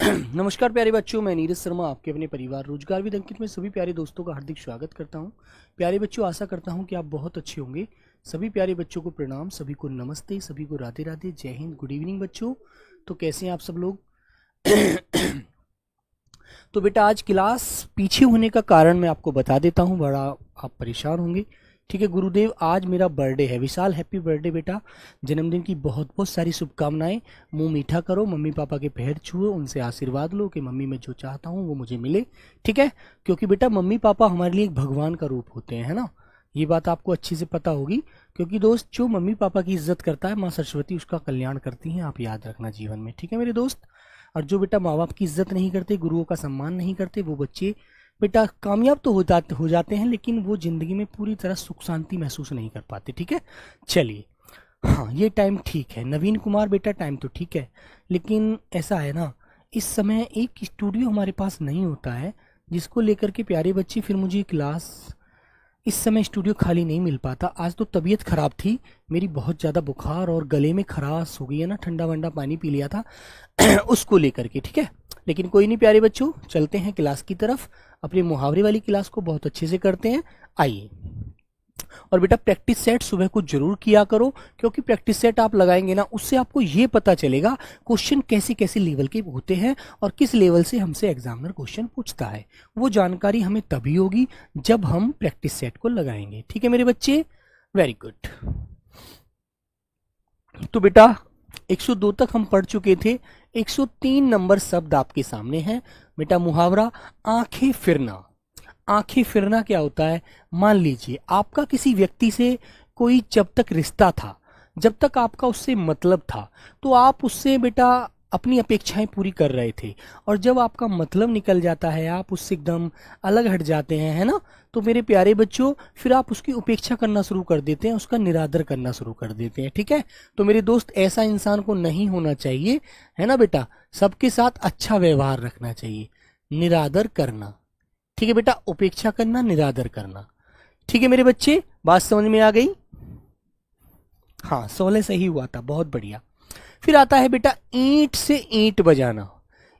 नमस्कार प्यारे बच्चों, मैं नीरज शर्मा आपके अपने परिवार रोजगार विद अंकित में सभी प्यारे दोस्तों का हार्दिक स्वागत करता हूं। प्यारे बच्चों, आशा करता हूं कि आप बहुत अच्छे होंगे। सभी प्यारे बच्चों को प्रणाम, सभी को नमस्ते, सभी को राधे राधे, जय हिंद, गुड इवनिंग बच्चों। तो कैसे हैं आप सब लोग? तो बेटा, आज क्लास पीछे होने का कारण मैं आपको बता देता हूँ, बड़ा आप परेशान होंगे। ठीक है गुरुदेव, आज मेरा बर्थडे है। विशाल, हैप्पी बर्थडे बेटा। जन्मदिन की बहुत बहुत सारी शुभकामनाएं। मुंह मीठा करो, मम्मी पापा के पैर छुओ, उनसे आशीर्वाद लो कि मम्मी मैं जो चाहता हूँ वो मुझे मिले। ठीक है, क्योंकि बेटा मम्मी पापा हमारे लिए एक भगवान का रूप होते हैं, है ना। ये बात आपको अच्छे से पता होगी, क्योंकि दोस्त जो मम्मी पापा की इज्जत करता है, माँ सरस्वती उसका कल्याण करती हैं। आप याद रखना जीवन में, ठीक है मेरे दोस्त। और जो बेटा माँ बाप की इज्जत नहीं करते, गुरुओं का सम्मान नहीं करते, वो बच्चे बेटा कामयाब तो हो जाते हैं, लेकिन वो जिंदगी में पूरी तरह सुख शांति महसूस नहीं कर पाते। ठीक है, चलिए। हाँ, ये टाइम ठीक है नवीन कुमार बेटा, टाइम तो ठीक है, लेकिन ऐसा है ना, इस समय एक स्टूडियो हमारे पास नहीं होता है, जिसको लेकर के प्यारे बच्चे फिर मुझे क्लास इस समय स्टूडियो खाली नहीं मिल पाता। आज तो तबीयत खराब थी मेरी, बहुत ज़्यादा बुखार और गले में खराश हो गई है ना, ठंडा वंडा पानी पी लिया था उसको लेकर के। ठीक है, लेकिन कोई नहीं प्यारे बच्चों, चलते हैं क्लास की तरफ। अपनी मुहावरे वाली क्लास को बहुत अच्छे से करते हैं, आइए। और बेटा प्रैक्टिस सेट सुबह को जरूर किया करो, क्योंकि प्रैक्टिस सेट आप लगाएंगे ना, उससे आपको ये पता चलेगा क्वेश्चन कैसे कैसे लेवल के होते हैं और किस लेवल से हमसे एग्जामिनर क्वेश्चन पूछता है। वो जानकारी हमें तभी होगी जब हम प्रैक्टिस सेट को लगाएंगे। ठीक है मेरे बच्चे, वेरी गुड। तो बेटा 102 तक हम पढ़ चुके थे। 103 नंबर शब्द आपके सामने है बेटा। मुहावरा आंखें फिरना। आंखें फिरना क्या होता है? मान लीजिए आपका किसी व्यक्ति से कोई जब तक रिश्ता था, जब तक आपका उससे मतलब था, तो आप उससे बेटा अपनी अपेक्षाएं पूरी कर रहे थे, और जब आपका मतलब निकल जाता है, आप उससे एकदम अलग हट जाते हैं, है ना, तो मेरे प्यारे बच्चों फिर आप उसकी उपेक्षा करना शुरू कर देते हैं, उसका निरादर करना शुरू कर देते हैं। ठीक है, तो मेरे दोस्त ऐसा इंसान को नहीं होना चाहिए, है ना बेटा। सबके साथ अच्छा व्यवहार रखना चाहिए, निरादर करना। ठीक है बेटा, उपेक्षा करना, निरादर करना। ठीक है मेरे बच्चे, बात समझ में आ गई? हाँ, 16 सही हुआ था, बहुत बढ़िया। फिर आता है बेटा ईंट से ईंट बजाना।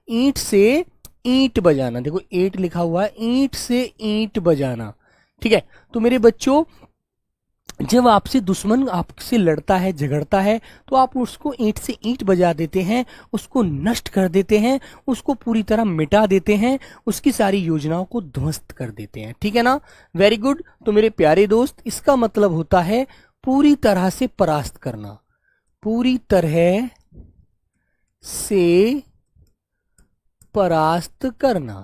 ईंट से ईंट बजाना, देखो ईंट लिखा हुआ है, ईंट से ईंट बजाना। ठीक है, तो मेरे बच्चों जब आपसे दुश्मन आपसे लड़ता है, झगड़ता है, तो आप उसको ईंट से ईंट बजा देते हैं, उसको नष्ट कर देते हैं, उसको पूरी तरह मिटा देते हैं, उसकी सारी योजनाओं को ध्वस्त कर देते हैं। ठीक है ना, वेरी गुड। तो मेरे प्यारे दोस्त, इसका मतलब होता है पूरी तरह से परास्त करना, पूरी तरह से परास्त करना।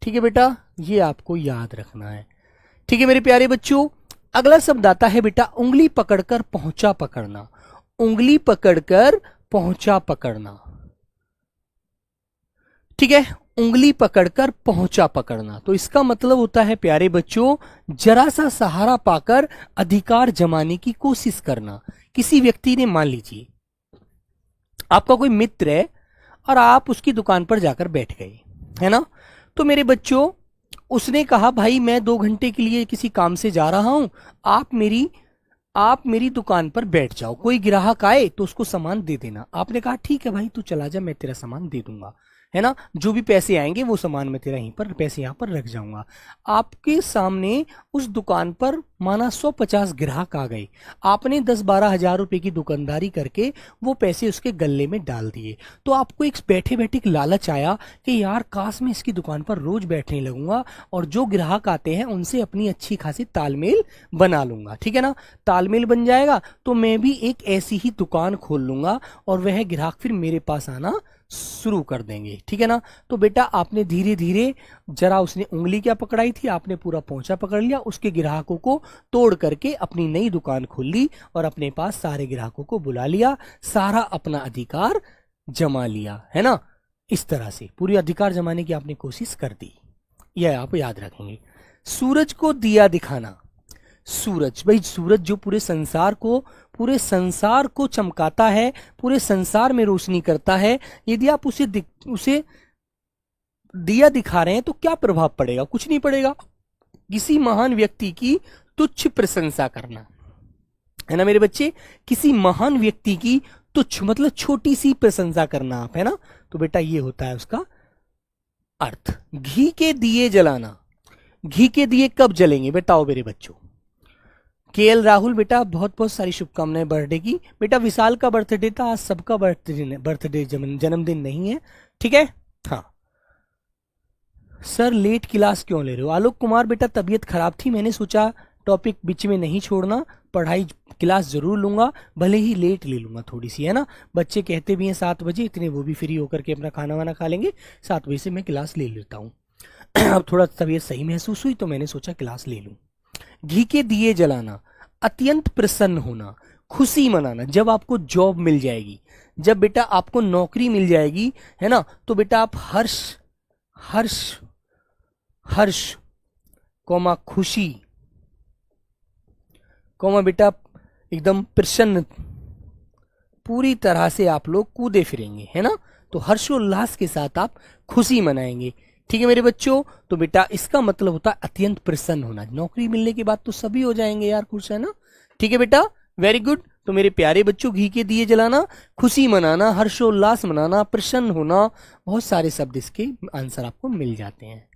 ठीक है बेटा, ये आपको याद रखना है। ठीक है मेरे प्यारे बच्चों, अगला शब्द आता है बेटा उंगली पकड़कर पहुंचा पकड़ना। उंगली पकड़कर पहुंचा पकड़ना। ठीक है, उंगली पकड़कर पहुंचा पकड़ना, तो इसका मतलब होता है प्यारे बच्चों जरा सा सहारा पाकर अधिकार जमाने की कोशिश करना। किसी व्यक्ति ने, मान लीजिए आपका कोई मित्र है और आप उसकी दुकान पर जाकर बैठ गए, है ना, तो मेरे बच्चों उसने कहा भाई मैं 2 घंटे के लिए किसी काम से जा रहा हूं, आप मेरी दुकान पर बैठ जाओ, कोई ग्राहक आए तो उसको सामान दे देना। आपने कहा ठीक है भाई तू चला जा, मैं तेरा सामान दे दूंगा, है ना, जो भी पैसे आएंगे वो सामान मैं तेरा यहीं पर पैसे यहां पर रख जाऊंगा। आपके सामने उस दुकान पर माना 150 ग्राहक आ गए, आपने 10-12 हजार रुपए की दुकानदारी करके वो पैसे उसके गले में डाल दिए, तो आपको एक बैठे बैठे एक लालच आया कि यार काश मैं इसकी दुकान पर रोज बैठने लगूंगा और जो ग्राहक आते हैं उनसे अपनी अच्छी खासी तालमेल बना लूंगा। ठीक है ना, तालमेल बन जाएगा तो मैं भी एक ऐसी ही दुकान खोल लूंगा और वह ग्राहक फिर मेरे पास आना शुरू कर देंगे। ठीक है ना, तो बेटा आपने धीरे धीरे, जरा उसने उंगली क्या पकड़ाई थी, आपने पूरा पोंछा पकड़ लिया, उसके ग्राहकों को तोड़ करके अपनी नई दुकान खोल ली और अपने पास सारे ग्राहकों को बुला लिया, सारा अपना अधिकार जमा लिया, है ना। इस तरह से पूरी अधिकार जमाने की आपने कोशिश कर दी, यह आप याद रखेंगे। सूरज को दिया दिखाना। सूरज, भाई सूरज जो पूरे संसार को चमकाता है, पूरे संसार में रोशनी करता है, यदि आप उसे दिया दिखा रहे हैं तो क्या प्रभाव पड़ेगा? कुछ नहीं पड़ेगा। किसी महान व्यक्ति की तुच्छ प्रशंसा करना, है ना मेरे बच्चे, किसी महान व्यक्ति की तुच्छ मतलब छोटी सी प्रशंसा करना आप, है ना, तो बेटा ये होता है उसका अर्थ। घी के दिए जलाना, घी के दिए कब जलेंगे बताओ मेरे बच्चों। केएल राहुल बेटा बहुत बहुत सारी शुभकामनाएं बर्थडे की। बेटा विशाल का बर्थडे था, आज सबका बर्थडे जन्मदिन नहीं है, ठीक है। हाँ सर लेट क्लास क्यों ले रहे हो? आलोक कुमार बेटा तबीयत खराब थी, मैंने सोचा टॉपिक बीच में नहीं छोड़ना, पढ़ाई क्लास जरूर लूंगा, भले ही लेट ले लूंगा थोड़ी सी, है ना। बच्चे कहते भी हैं 7 बजे, इतने वो भी फ्री होकर के अपना खाना वाना खा लेंगे, 7 बजे से मैं क्लास ले लेता हूँ। अब थोड़ा तबीयत सही महसूस हुई तो मैंने सोचा क्लास ले लूं। घी के दिए जलाना, अत्यंत प्रसन्न होना, खुशी मनाना। जब आपको जॉब मिल जाएगी, जब बेटा आपको नौकरी मिल जाएगी, है ना, तो बेटा आप हर्ष हर्ष हर्ष कौमा खुशी कौमा बेटा एकदम प्रसन्न, पूरी तरह से आप लोग कूदे फिरेंगे, है ना। तो हर्षोल्लास के साथ आप खुशी मनाएंगे, ठीक है मेरे बच्चों। तो बेटा इसका मतलब होता है अत्यंत प्रसन्न होना। नौकरी मिलने के बाद तो सभी हो जाएंगे यार खुश, है ना। ठीक है बेटा, वेरी गुड। तो मेरे प्यारे बच्चों, घी के दिए जलाना, खुशी मनाना, हर्षोल्लास मनाना, प्रसन्न होना, बहुत सारे शब्द इसके आंसर आपको मिल जाते हैं।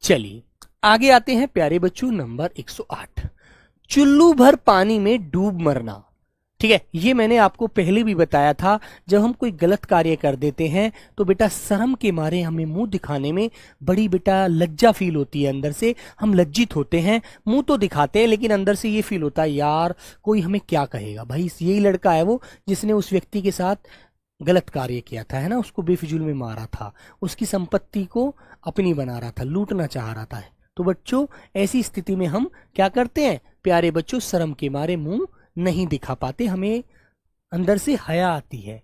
चलिए आगे आते हैं प्यारे बच्चों, नंबर 108, चुल्लू भर पानी में डूब मरना। ठीक है, ये मैंने आपको पहले भी बताया था। जब हम कोई गलत कार्य कर देते हैं तो बेटा शर्म के मारे हमें मुंह दिखाने में बड़ी बेटा लज्जा फील होती है, अंदर से हम लज्जित होते हैं। मुंह तो दिखाते हैं लेकिन अंदर से ये फील होता है यार कोई हमें क्या कहेगा। भाई यही लड़का है वो जिसने उस व्यक्ति के साथ गलत कार्य किया था, है ना, उसको बेफिजूल में मारा था, उसकी संपत्ति को अपनी बना रहा था, लूटना चाह रहा था। तो बच्चों ऐसी स्थिति में हम क्या करते हैं प्यारे बच्चों, शर्म के मारे मुंह नहीं दिखा पाते, हमें अंदर से हया आती है।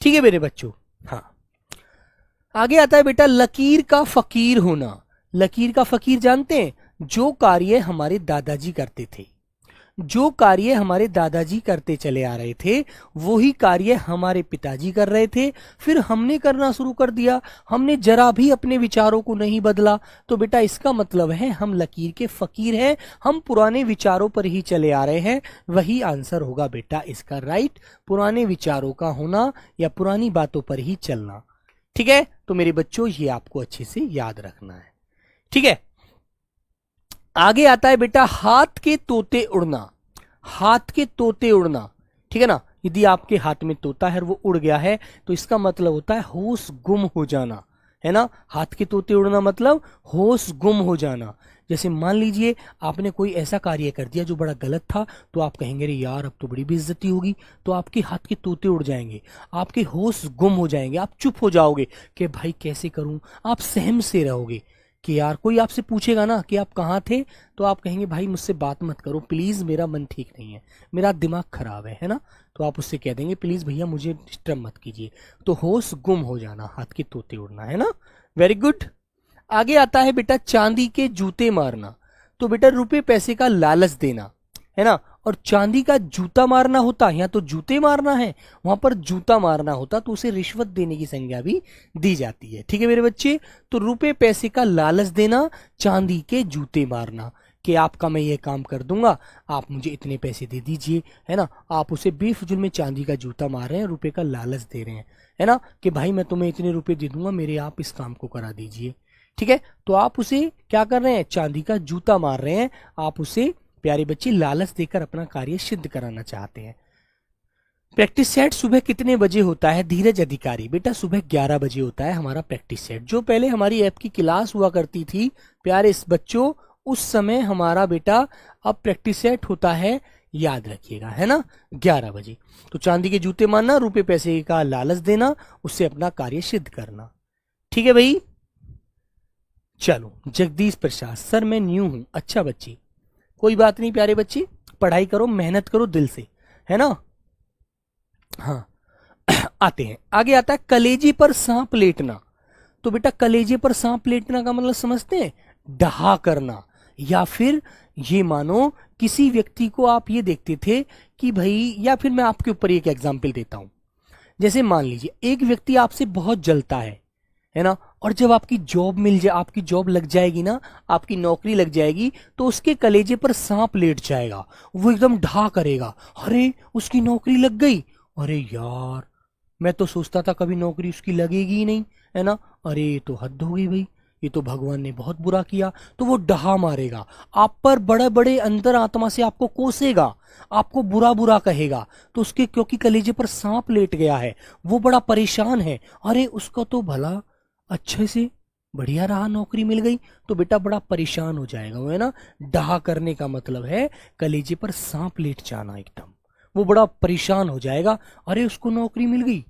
ठीक है मेरे बच्चों। हाँ, आगे आता है बेटा लकीर का फकीर होना। लकीर का फकीर जानते हैं? जो कार्य हमारे दादाजी करते थे, जो कार्य हमारे दादाजी करते चले आ रहे थे वही कार्य हमारे पिताजी कर रहे थे, फिर हमने करना शुरू कर दिया, हमने जरा भी अपने विचारों को नहीं बदला। तो बेटा इसका मतलब है हम लकीर के फकीर हैं, हम पुराने विचारों पर ही चले आ रहे हैं। वही आंसर होगा बेटा इसका राइट, पुराने विचारों का होना या पुरानी बातों पर ही चलना। ठीक है, तो मेरे बच्चों ये आपको अच्छे से याद रखना है। ठीक है, आगे आता है बेटा हाथ के तोते उड़ना। हाथ के तोते उड़ना, ठीक है ना। यदि आपके हाथ में तोता है और वो उड़ गया है तो इसका मतलब होता है होश गुम हो जाना, है ना। हाथ के तोते उड़ना मतलब होश गुम हो जाना। जैसे मान लीजिए आपने कोई ऐसा कार्य कर दिया जो बड़ा गलत था, तो आप कहेंगे अरे यार अब तो बड़ी बेइज्जती होगी, तो आपके हाथ के तोते उड़ जाएंगे, आपके होश गुम हो जाएंगे, आप चुप हो जाओगे कि भाई कैसे करूं। आप सहम से रहोगे कि यार कोई आपसे पूछेगा ना कि आप कहाँ थे, तो आप कहेंगे भाई मुझसे बात मत करो प्लीज, मेरा मन ठीक नहीं है, मेरा दिमाग खराब है ना। तो आप उससे कह देंगे प्लीज भैया मुझे डिस्टर्ब मत कीजिए। तो होश गुम हो जाना, हाथ के तोते उड़ना, है ना। Very good. आगे आता है बेटा चांदी के जूते मारना। तो बेटा रुपए पैसे का लालच देना, है ना। और चांदी का जूता मारना होता, यहाँ तो जूते मारना है, वहां पर जूता मारना होता, तो उसे रिश्वत देने की संज्ञा भी दी जाती है। ठीक है मेरे बच्चे, तो रुपए पैसे का लालच देना, चांदी के जूते मारना कि आपका मैं ये काम कर दूंगा, आप मुझे इतने पैसे दे दीजिए, है ना। आप उसे बेफिजूल में चांदी का जूता मार रहे हैं, रुपए का लालच दे रहे हैं, है ना, कि भाई मैं तुम्हें इतने रुपए दे दूंगा, मेरे आप इस काम को करा दीजिए। ठीक है, तो आप उसे क्या कर रहे हैं, चांदी का जूता मार रहे हैं, आप उसे प्यारे बच्चे लालच देकर अपना कार्य सिद्ध कराना चाहते हैं। प्रैक्टिस सेट सुबह कितने बजे होता है? धीरज अधिकारी बेटा सुबह 11 बजे होता है हमारा प्रैक्टिस सेट। जो पहले हमारी ऐप की क्लास हुआ करती थी प्यारे इस बच्चों, उस समय हमारा बेटा अब प्रैक्टिस सेट होता है, याद रखिएगा, है ना, 11 बजे। तो चांदी के जूते मारना, रुपए पैसे का लालच देना, उससे अपना कार्य सिद्ध करना। ठीक है भाई। चलो जगदीश प्रसाद सर मैं न्यू हूं। अच्छा बच्ची, कोई बात नहीं प्यारे बच्चे, पढ़ाई करो, मेहनत करो दिल से, है ना। हाँ आते हैं, आगे आता है कलेजे पर सांप लेटना। तो बेटा कलेजे पर सांप लेटना का मतलब समझते हैं? डहा करना, या फिर ये मानो किसी व्यक्ति को आप ये देखते थे कि भाई, या फिर मैं आपके ऊपर एक एग्जाम्पल देता हूं। जैसे मान लीजिए एक व्यक्ति आपसे बहुत जलता है ना, और जब आपकी जॉब मिल जाए, आपकी जॉब लग जाएगी ना, आपकी नौकरी लग जाएगी, तो उसके कलेजे पर सांप लेट जाएगा, वो एकदम ढा करेगा, अरे उसकी नौकरी लग गई, अरे यार मैं तो सोचता था कभी नौकरी उसकी लगेगी ही नहीं, है ना। अरे ये तो हद हो गई भाई, ये तो भगवान ने बहुत बुरा किया। तो वो डहा मारेगा आप पर, बड़े बड़े अंतर आत्मा से आपको कोसेगा, आपको बुरा बुरा कहेगा। तो उसके क्योंकि कलेजे पर सांप लेट गया है, वो बड़ा परेशान है। अरे उसका तो भला अच्छे से बढ़िया रहा, नौकरी मिल गई, तो बेटा बड़ा परेशान हो जाएगा वो, है ना। डहा करने का मतलब है कलेजे पर सांप लेट जाना एकदम, वो बड़ा परेशान हो जाएगा। अरे उसको नौकरी मिल गई,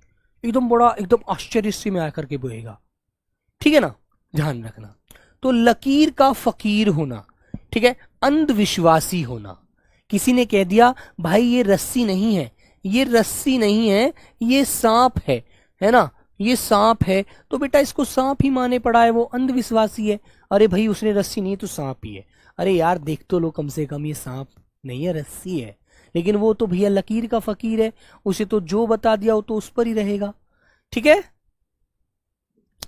एकदम बड़ा एकदम आश्चर्य से में आकर के बोएगा, ठीक है ना, ध्यान रखना। तो लकीर का फकीर होना, ठीक है, अंधविश्वासी होना। किसी ने कह दिया भाई ये रस्सी नहीं है, ये रस्सी नहीं है, ये सांप है ना, ये सांप है, तो बेटा इसको सांप ही माने पड़ा है, वो अंधविश्वासी है। अरे भाई उसने रस्सी नहीं है तो सांप ही है। अरे यार देख तो लो कम से कम, ये सांप नहीं है रस्सी है। लेकिन वो तो भैया लकीर का फकीर है, उसे तो जो बता दिया वो तो उस पर ही रहेगा, ठीक है।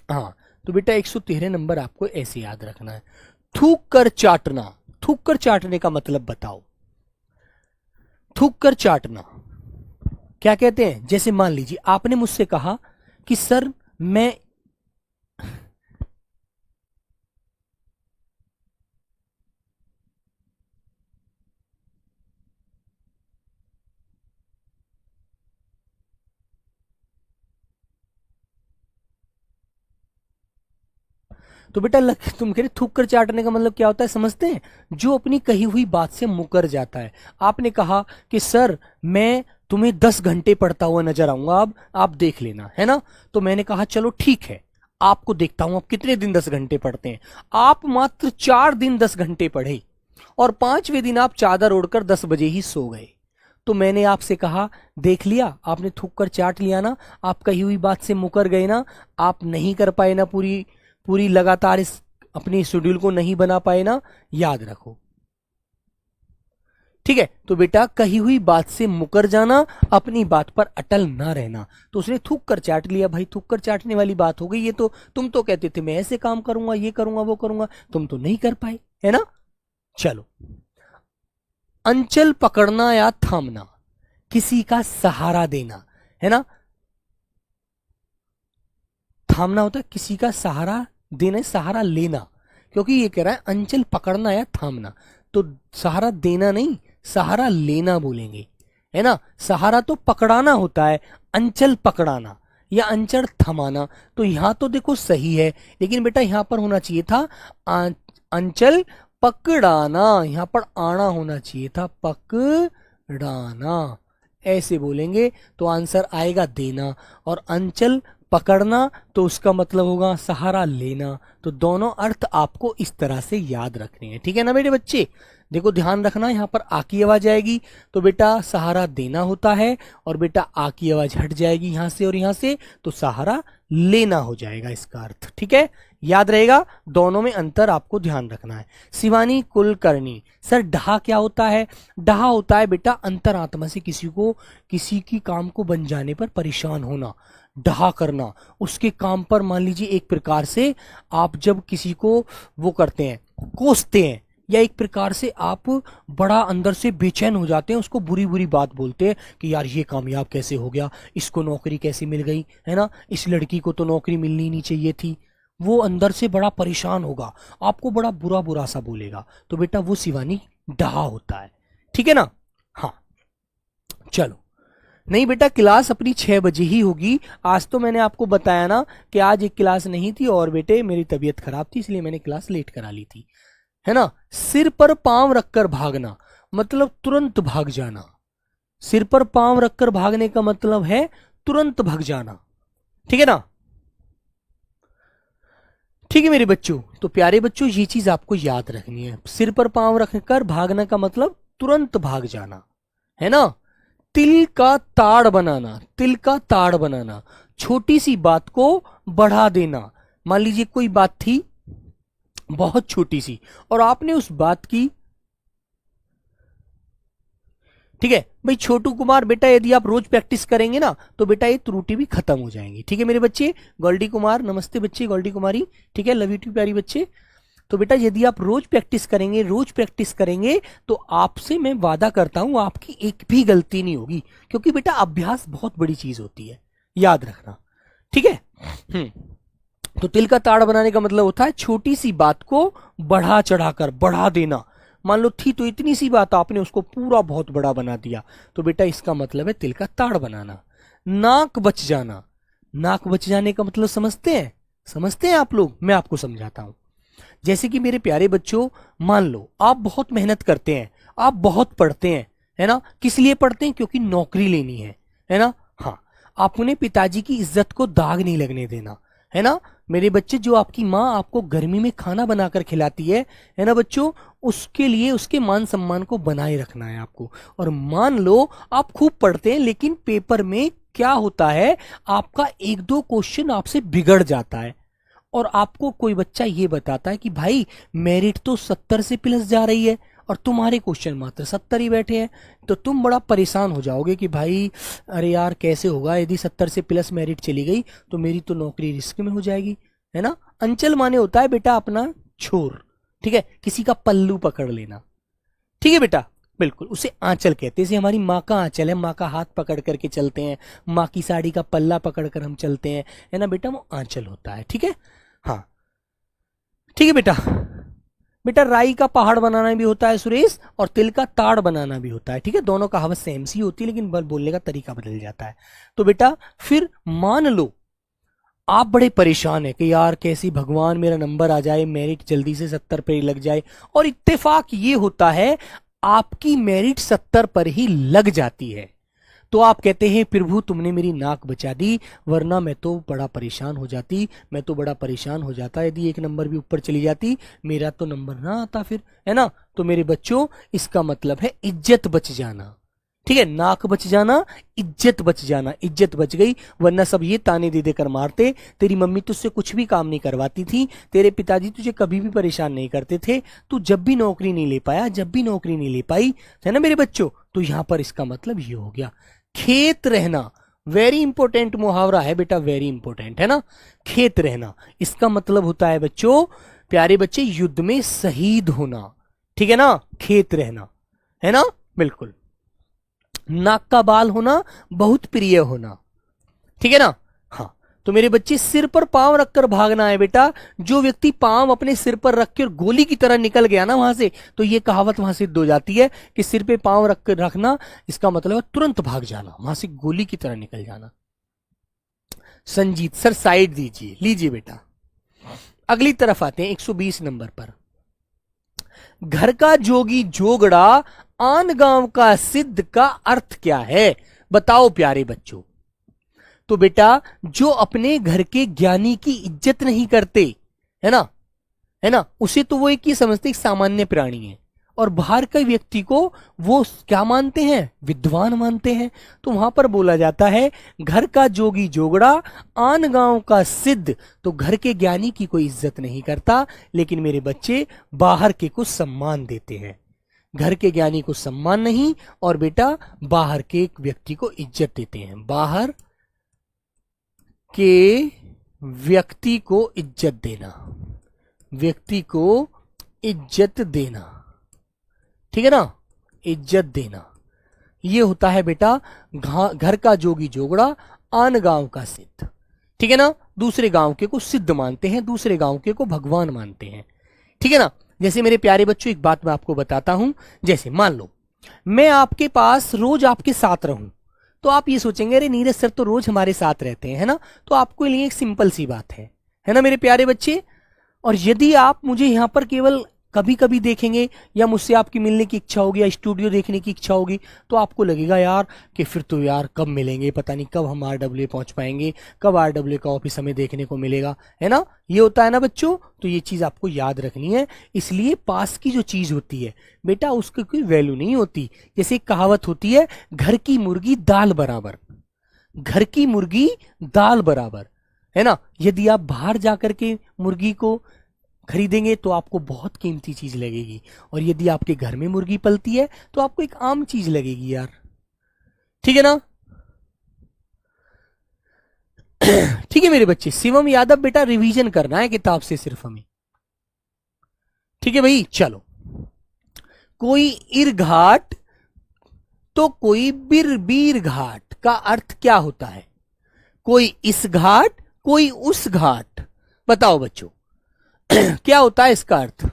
हाँ, तो बेटा 113 नंबर आपको ऐसे याद रखना है। थूक कर चाटना, थूक कर चाटने का मतलब बताओ। थूक कर चाटना क्या कहते हैं? जैसे मान लीजिए आपने मुझसे कहा कि सर मैं, तो बेटा तुम कह रहे थूक कर चाटने का मतलब क्या होता है, समझते हैं? जो अपनी कही हुई बात से मुकर जाता है। आपने कहा कि सर मैं तुम्हें 10 घंटे पढ़ता हुआ नजर आऊंगा, अब आप देख लेना, है ना। तो मैंने कहा चलो ठीक है, आपको देखता हूं आप कितने दिन 10 घंटे पढ़ते हैं। आप मात्र 4 दिन 10 घंटे पढ़े और 5वें दिन आप चादर ओढ़कर 10 बजे ही सो गए। तो मैंने आपसे कहा देख लिया, आपने थूक कर चाट लिया ना, आप कही हुई बात से मुकर गए ना, आप नहीं कर पाए ना, पूरी पूरी लगातार इस अपनी शेड्यूल को नहीं बना पाए ना, याद रखो, ठीक है। तो बेटा कही हुई बात से मुकर जाना, अपनी बात पर अटल ना रहना। तो उसने थूक कर चाट लिया, भाई थूक कर चाटने वाली बात हो गई। ये तो तुम तो कहते थे मैं ऐसे काम करूंगा, ये करूंगा, वो करूंगा, तुम तो नहीं कर पाए, है ना। चलो, अंचल पकड़ना या थामना, किसी का सहारा देना, है ना। थामना होता है किसी का सहारा देना, सहारा लेना, क्योंकि ये कह रहा है अंचल पकड़ना या थामना, तो सहारा देना नहीं, सहारा लेना बोलेंगे, है ना। सहारा तो पकड़ाना होता है, अंचल पकड़ाना या अंचल थमाना। तो यहां तो देखो सही है, लेकिन बेटा यहां पर होना चाहिए था अंचल पकड़ाना, यहां पर आना होना चाहिए था, पकड़ाना, ऐसे बोलेंगे तो आंसर आएगा देना। और अंचल पकड़ना तो उसका मतलब होगा सहारा लेना। तो दोनों अर्थ आपको इस तरह से याद रखने हैं, ठीक है ना मेरे बच्चे। देखो ध्यान रखना, यहाँ पर आ की आवाज आएगी तो बेटा सहारा देना होता है, और बेटा आ की आवाज हट जाएगी यहां से और यहां से, तो सहारा लेना हो जाएगा इसका अर्थ, ठीक है। याद रहेगा, दोनों में अंतर आपको ध्यान रखना है। शिवानी कुलकर्णी, सर डहा क्या होता है? डहा होता है बेटा अंतरात्मा से किसी को, किसी की काम को बन जाने पर परेशान होना, डहा करना उसके काम पर। मान लीजिए एक प्रकार से आप जब किसी को वो करते हैं, कोसते हैं, या एक प्रकार से आप बड़ा अंदर से बेचैन हो जाते हैं, उसको बुरी बुरी बात बोलते हैं कि यार ये कामयाब कैसे हो गया, इसको नौकरी कैसे मिल गई, है ना, इस लड़की को तो नौकरी मिलनी नहीं चाहिए थी। वो अंदर से बड़ा परेशान होगा, आपको बड़ा बुरा बुरा सा बोलेगा, तो बेटा वो शिवानी डहा होता है, ठीक है ना। हाँ चलो, नहीं बेटा क्लास अपनी 6 बजे ही होगी। आज तो मैंने आपको बताया ना कि आज एक क्लास नहीं थी, और बेटे मेरी तबीयत खराब थी इसलिए मैंने क्लास लेट करा ली थी, है ना। सिर पर पांव रखकर भागना मतलब तुरंत भाग जाना, सिर पर पांव रखकर भागने का मतलब है तुरंत भाग जाना, ठीक है ना। ठीक है मेरे बच्चों, तो प्यारे बच्चों ये चीज आपको याद रखनी है, सिर पर पांव रखकर भागना का मतलब तुरंत भाग जाना, है ना। तिल का ताड़ बनाना, तिल का ताड़ बनाना, छोटी सी बात को बढ़ा देना। मान लीजिए कोई बात थी बहुत छोटी सी और आपने उस बात की, ठीक है भाई छोटू कुमार, बेटा यदि आप रोज प्रैक्टिस करेंगे ना तो बेटा ये त्रुटि भी खत्म हो जाएंगी, ठीक है मेरे बच्चे। गोल्डी कुमार नमस्ते बच्चे, गोल्डी कुमारी, ठीक है, लव यू टू प्यारी बच्चे। तो बेटा यदि आप रोज प्रैक्टिस करेंगे, रोज प्रैक्टिस करेंगे, तो आपसे मैं वादा करता हूं आपकी एक भी गलती नहीं होगी, क्योंकि बेटा अभ्यास बहुत बड़ी चीज होती है, याद रखना, ठीक है। तो तिल का ताड़ बनाने का मतलब होता है छोटी सी बात को बढ़ा चढ़ाकर बढ़ा देना। मान लो थी तो इतनी सी बात, आपने उसको पूरा बहुत बड़ा बना दिया, तो बेटा इसका मतलब है तिल का ताड़ बनाना। नाक बच जाना, नाक बच जाने का मतलब समझते हैं? समझते हैं आप लोग? मैं आपको समझाता हूं। जैसे कि मेरे प्यारे बच्चों, मान लो आप बहुत मेहनत करते हैं, आप बहुत पढ़ते हैं, है ना? किस लिए पढ़ते हैं? क्योंकि नौकरी लेनी है ना? हाँ, आप उन्हें पिताजी की इज्जत को दाग नहीं लगने देना, है ना? मेरे बच्चे, जो आपकी माँ आपको गर्मी में खाना बनाकर खिलाती है ना बच्चों, उसके लिए उसके मान सम्मान को बनाए रखना है आपको। और मान लो आप खूब पढ़ते हैं, लेकिन पेपर में क्या होता है, आपका एक दो क्वेश्चन आपसे बिगड़ जाता है, और आपको कोई बच्चा ये बताता है कि भाई मेरिट तो 70 से प्लस जा रही है और तुम्हारे क्वेश्चन मात्र 70 ही बैठे हैं, तो तुम बड़ा परेशान हो जाओगे कि भाई अरे यार कैसे होगा, यदि 70 से प्लस मेरिट चली गई तो मेरी तो नौकरी रिस्क में हो जाएगी, है ना? अंचल माने होता है बेटा अपना छोर, ठीक है, किसी का पल्लू पकड़ लेना, ठीक है बेटा, बिल्कुल उसे आंचल कहते हैं। जैसे हमारी माँ का आंचल है, माँ का हाथ पकड़ करके चलते हैं, माँ की साड़ी का पल्ला पकड़ कर हम चलते हैं, है ना बेटा, वो आंचल होता है, ठीक है। हाँ, ठीक है बेटा। बेटा राई का पहाड़ बनाना भी होता है सुरेश, और तिल का ताड़ बनाना भी होता है, ठीक है। दोनों कहावत सेम सी होती है, लेकिन बोलने का तरीका बदल जाता है। तो बेटा फिर मान लो आप बड़े परेशान है कि यार कैसी भगवान मेरा नंबर आ जाए, मेरिट जल्दी से 70 पे लग जाए, और इत्तेफाक ये होता है आपकी मेरिट 70 पर ही लग जाती है। तो आप कहते हैं प्रभु तुमने मेरी नाक बचा दी, वरना मैं तो बड़ा परेशान हो जाती, मैं तो बड़ा परेशान हो जाता यदि एक नंबर भी ऊपर चली जाती, मेरा तो नंबर ना आता फिर, है ना? तो मेरे बच्चों इसका मतलब है इज्जत बच जाना, ठीक है। नाक बच जाना, इज्जत बच जाना, इज्जत बच गई, वरना सब ये ताने दे देकर मारते, तेरी मम्मी तुझसे कुछ भी काम नहीं करवाती थी, तेरे पिताजी तुझे कभी भी परेशान नहीं करते थे, तू जब भी नौकरी नहीं ले पाया, जब भी नौकरी नहीं ले पाई, है ना मेरे बच्चों? तो यहां पर इसका मतलब ये हो गया खेत रहना। वेरी इंपॉर्टेंट मुहावरा है बेटा, वेरी इंपॉर्टेंट, है ना? खेत रहना, इसका मतलब होता है बच्चों, प्यारे बच्चे, युद्ध में शहीद होना, ठीक है ना? खेत रहना, है ना? बिल्कुल। नाक का बाल होना, बहुत प्रिय होना, ठीक है ना? हाँ, तो मेरे बच्चे सिर पर पांव रखकर भागना है बेटा। जो व्यक्ति पांव अपने सिर पर रख कर गोली की तरह निकल गया ना वहां से, तो ये कहावत वहां सिद्ध हो जाती है कि सिर पे पांव रख कर रखना, इसका मतलब है तुरंत भाग जाना, वहां से गोली की तरह निकल जाना। संजीत सर साइड दीजिए, लीजिए बेटा, अगली तरफ आते हैं 120 नंबर पर। घर का जोगी जोगड़ा, आन गांव का सिद्ध का अर्थ क्या है? बताओ प्यारे बच्चों। तो बेटा जो अपने घर के ज्ञानी की इज्जत नहीं करते, है ना, है ना, उसे तो वो एक ही समझते एक सामान्य प्राणी है, और बाहर के व्यक्ति को वो क्या मानते हैं? विद्वान मानते हैं। तो वहां पर बोला जाता है घर का जोगी जोगड़ा, आन गांव का सिद्ध। तो घर के ज्ञानी की कोई इज्जत नहीं करता, लेकिन मेरे बच्चे बाहर के को सम्मान देते हैं। घर के ज्ञानी को सम्मान नहीं, और बेटा बाहर के एक व्यक्ति को इज्जत देते हैं। बाहर के व्यक्ति को इज्जत देना, व्यक्ति को इज्जत देना, ठीक है ना? इज्जत देना, ये होता है बेटा घर का जोगी जोगड़ा, आन गांव का सिद्ध, ठीक है ना? दूसरे गांव के को सिद्ध मानते हैं, दूसरे गांव के को भगवान मानते हैं, ठीक है ना? जैसे मेरे प्यारे बच्चों एक बात मैं आपको बताता हूं, जैसे मान लो मैं आपके पास रोज आपके साथ रहूं, तो आप ये सोचेंगे अरे नीरज सर तो रोज हमारे साथ रहते हैं, है ना? तो आपके लिए एक सिंपल सी बात है ना मेरे प्यारे बच्चे? और यदि आप मुझे यहां पर केवल कभी कभी देखेंगे, या मुझसे आपकी मिलने की इच्छा होगी, या स्टूडियो देखने की इच्छा होगी, तो आपको लगेगा यार कि फिर तो यार कब मिलेंगे, पता नहीं कब हम RWA पहुंच पाएंगे, कब RWA का ऑफिस हमें देखने को मिलेगा, है ना? ये होता है ना बच्चों? तो ये चीज आपको याद रखनी है। इसलिए पास की जो चीज होती है बेटा उसकी कोई वैल्यू नहीं होती। जैसे एक कहावत होती है, घर की मुर्गी दाल बराबर, घर की मुर्गी दाल बराबर, है ना? यदि आप बाहर जाकर के मुर्गी को खरीदेंगे तो आपको बहुत कीमती चीज लगेगी, और यदि आपके घर में मुर्गी पलती है तो आपको एक आम चीज लगेगी यार, ठीक है ना? ठीक है मेरे बच्चे, शिवम यादव बेटा रिवीजन करना है किताब से सिर्फ हमें, ठीक है भाई? चलो, कोई इर घाट तो कोई बिर बीर घाट का अर्थ क्या होता है? कोई इस घाट, कोई उस घाट। बताओ बच्चों क्या होता है इसका अर्थ?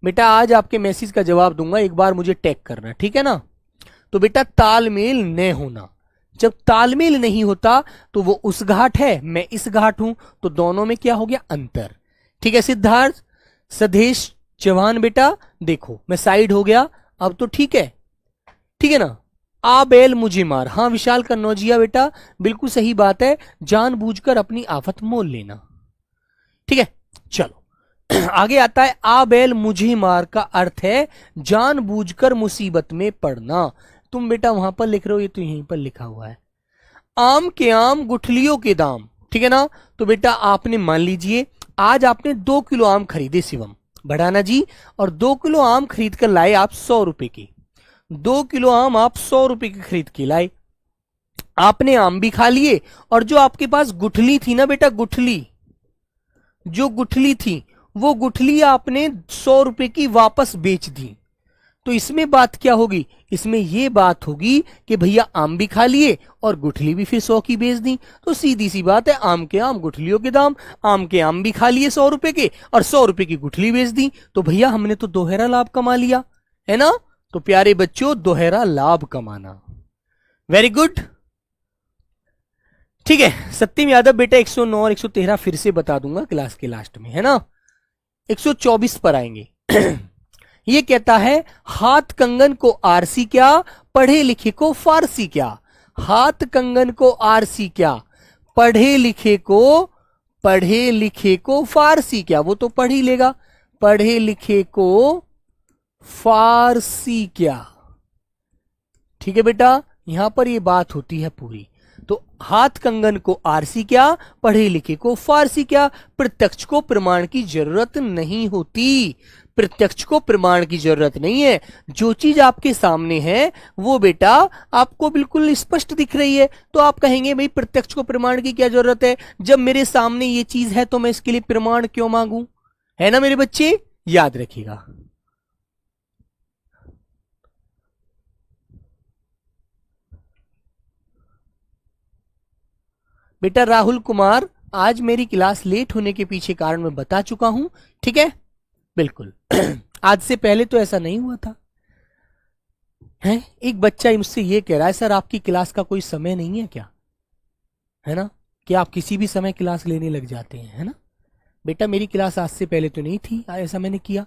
बेटा आज आपके मैसेज का जवाब दूंगा, एक बार मुझे टैग करना, ठीक है ना? तो बेटा तालमेल न होना। जब तालमेल नहीं होता तो वो उस घाट है, मैं इस घाट हूं, तो दोनों में क्या हो गया? अंतर। ठीक है सिद्धार्थ, सदेश, जवान बेटा देखो मैं साइड हो गया, अब तो ठीक है, ठीक है ना? आ बैल मुझे मार, हाँ विशाल कन्नौजिया बेटा बिल्कुल सही बात है, जानबूझकर अपनी आफत मोल लेना। ठीक है चलो आगे आता है, आ बैल मुझे मार का अर्थ है जानबूझकर मुसीबत में पड़ना। तुम बेटा वहां पर लिख रहे हो, ये तो यहीं पर लिखा हुआ है। आम के आम गुठलियों के दाम, ठीक है ना? तो बेटा आपने मान लीजिए आज आपने 2 किलो आम खरीदे शिवम बढ़ाना जी, और 2 किलो आम खरीद कर लाए आप 100 रुपए के। 2 किलो आम आप 100 रुपए के खरीद के लाए, आपने आम भी खा लिए, और जो आपके पास गुठली थी ना बेटा, गुठली, जो गुठली थी वो गुठली आपने 100 रुपए की वापस बेच दी। तो इसमें बात क्या होगी? इसमें यह बात होगी कि भैया आम भी खा लिए और गुठली भी फिर 100 की बेच दी। तो सीधी सी बात है, आम के आम गुठलियों के दाम, आम के आम भी खा लिए 100 रुपए के और 100 रुपए की गुठली बेच दी, तो भैया हमने तो दोहरा लाभ कमा लिया, है ना? तो प्यारे बच्चों दोहरा लाभ कमाना, वेरी गुड। ठीक है सत्यम यादव बेटा 109 और 113 फिर से बता दूंगा क्लास के लास्ट में, है ना? 124 पर आएंगे ये कहता है हाथ कंगन को आरसी क्या, पढ़े लिखे को फारसी क्या। हाथ कंगन को आरसी क्या, पढ़े लिखे को फारसी क्या। वो तो पढ़ ही लेगा, पढ़े लिखे को फारसी क्या। ठीक है बेटा, यहां पर ये बात होती है पूरी। तो हाथ कंगन को आरसी क्या, पढ़े लिखे को फारसी क्या। प्रत्यक्ष को प्रमाण की जरूरत नहीं होती, प्रत्यक्ष को प्रमाण की जरूरत नहीं है। जो चीज आपके सामने है वो बेटा आपको बिल्कुल स्पष्ट दिख रही है, तो आप कहेंगे भाई प्रत्यक्ष को प्रमाण की क्या जरूरत है, जब मेरे सामने ये चीज है तो मैं इसके लिए प्रमाण क्यों मांगू, है ना मेरे बच्चे? याद रखिएगा। बेटा राहुल कुमार, आज मेरी क्लास लेट होने के पीछे कारण मैं बता चुका हूं, ठीक है? बिल्कुल आज से पहले तो ऐसा नहीं हुआ था। है एक बच्चा मुझसे ये कह रहा है सर आपकी क्लास का कोई समय नहीं है क्या, है ना? कि आप किसी भी समय क्लास लेने लग जाते हैं, है ना? बेटा मेरी क्लास आज से पहले तो नहीं थी, ऐसा मैंने किया,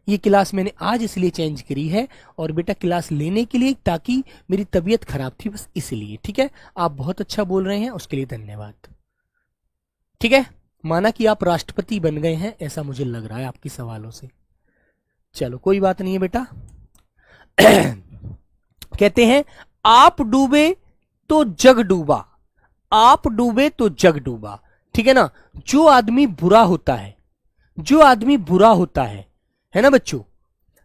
ये क्लास मैंने आज इसलिए चेंज करी है, और बेटा क्लास लेने के लिए ताकि मेरी तबीयत खराब थी बस इसलिए। ठीक है, आप बहुत अच्छा बोल रहे हैं, उसके लिए धन्यवाद। ठीक है, माना कि आप राष्ट्रपति बन गए हैं ऐसा मुझे लग रहा है आपके सवालों से। चलो कोई बात नहीं है बेटा कहते हैं आप डूबे तो जग डूबा, आप डूबे तो जग डूबा। ठीक है ना? जो आदमी बुरा होता है, जो आदमी बुरा होता है ना बच्चों,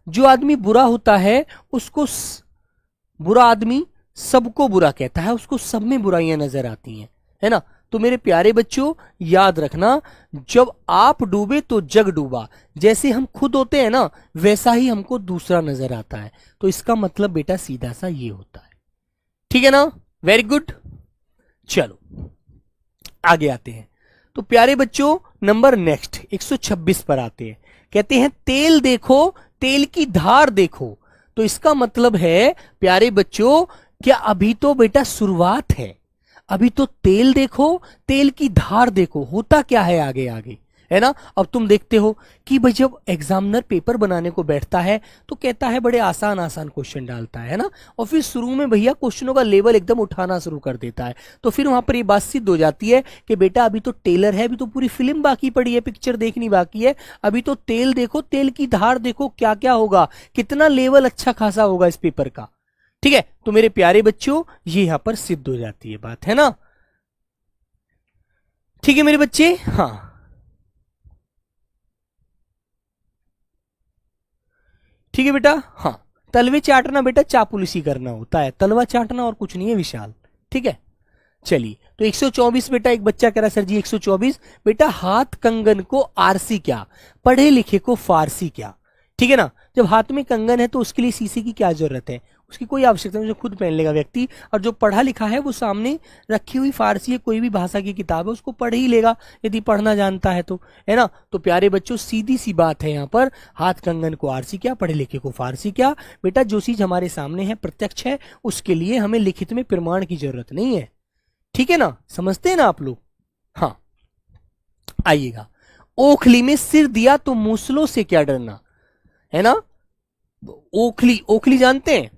जो आदमी बुरा होता है उसको बुरा आदमी सबको बुरा कहता है, उसको सब में बुराइयां नजर आती हैं, है ना? तो मेरे प्यारे बच्चों याद रखना, जब आप डूबे तो जग डूबा, जैसे हम खुद होते हैं ना वैसा ही हमको दूसरा नजर आता है। तो इसका मतलब बेटा सीधा सा ये होता है। ठीक है ना? Very good. चलो आगे आते हैं। तो प्यारे बच्चों नंबर नेक्स्ट 126 पर आते हैं। कहते हैं तेल देखो, तेल की धार देखो। तो इसका मतलब है प्यारे बच्चों क्या अभी तो बेटा शुरुआत है, अभी तो तेल देखो, तेल की धार देखो, होता क्या है आगे आगे, है ना? अब तुम देखते हो कि भाई जब एग्जामिनर पेपर बनाने को बैठता है तो कहता है बड़े आसान आसान क्वेश्चन डालता है ना, और फिर शुरू में भैया क्वेश्चनों का लेवल एकदम उठाना शुरू कर देता है। तो फिर वहां पर ये बात सिद्ध हो जाती है कि बेटा अभी तो टेलर है, अभी तो पूरी फिल्म बाकी पड़ी है, पिक्चर देखनी बाकी है, अभी तो तेल देखो, तेल की धार देखो, क्या क्या होगा, कितना लेवल अच्छा खासा होगा इस पेपर का। ठीक है, तो मेरे प्यारे बच्चों ये यहां पर सिद्ध हो जाती है बात, है ना? ठीक है मेरे बच्चे, हाँ ठीक है बेटा। हाँ तलवे चाटना बेटा चापुलिसी करना होता है, तलवा चाटना और कुछ नहीं है विशाल। ठीक है चलिए, तो 124 बेटा एक बच्चा कह रहा सर जी 124 बेटा हाथ कंगन को आरसी क्या, पढ़े लिखे को फारसी क्या। ठीक है ना? जब हाथ में कंगन है तो उसके लिए शीशे की क्या जरूरत है, उसकी कोई आवश्यकता नहीं, जो खुद पहन लेगा व्यक्ति। और जो पढ़ा लिखा है वो सामने रखी हुई फारसी या कोई भी भाषा की किताब है उसको पढ़ ही लेगा, यदि पढ़ना जानता है तो, है ना। तो प्यारे बच्चों सीधी सी बात है यहाँ पर, हाथ कंगन को आरसी क्या, पढ़े लिखे को फारसी क्या। बेटा जो चीज हमारे सामने है, प्रत्यक्ष है, उसके लिए हमें लिखित में प्रमाण की जरूरत नहीं है, ठीक है ना, समझते हैं ना आप लोग। हाँ आइएगा, ओखली में सिर दिया तो मूसलों से क्या डरना, है ना। ओखली, ओखली जानते हैं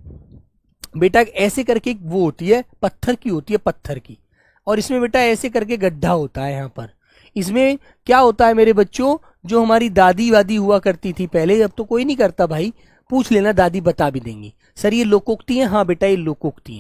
बेटा, ऐसे करके एक वो होती है, पत्थर की होती है, पत्थर की, और इसमें बेटा ऐसे करके गड्ढा होता है यहाँ पर। इसमें क्या होता है मेरे बच्चों, जो हमारी दादी वादी हुआ करती थी पहले, अब तो कोई नहीं करता भाई, पूछ लेना, दादी बता भी देंगी। सर ये लोकोक्ति है, हाँ बेटा ये लोकोक्ति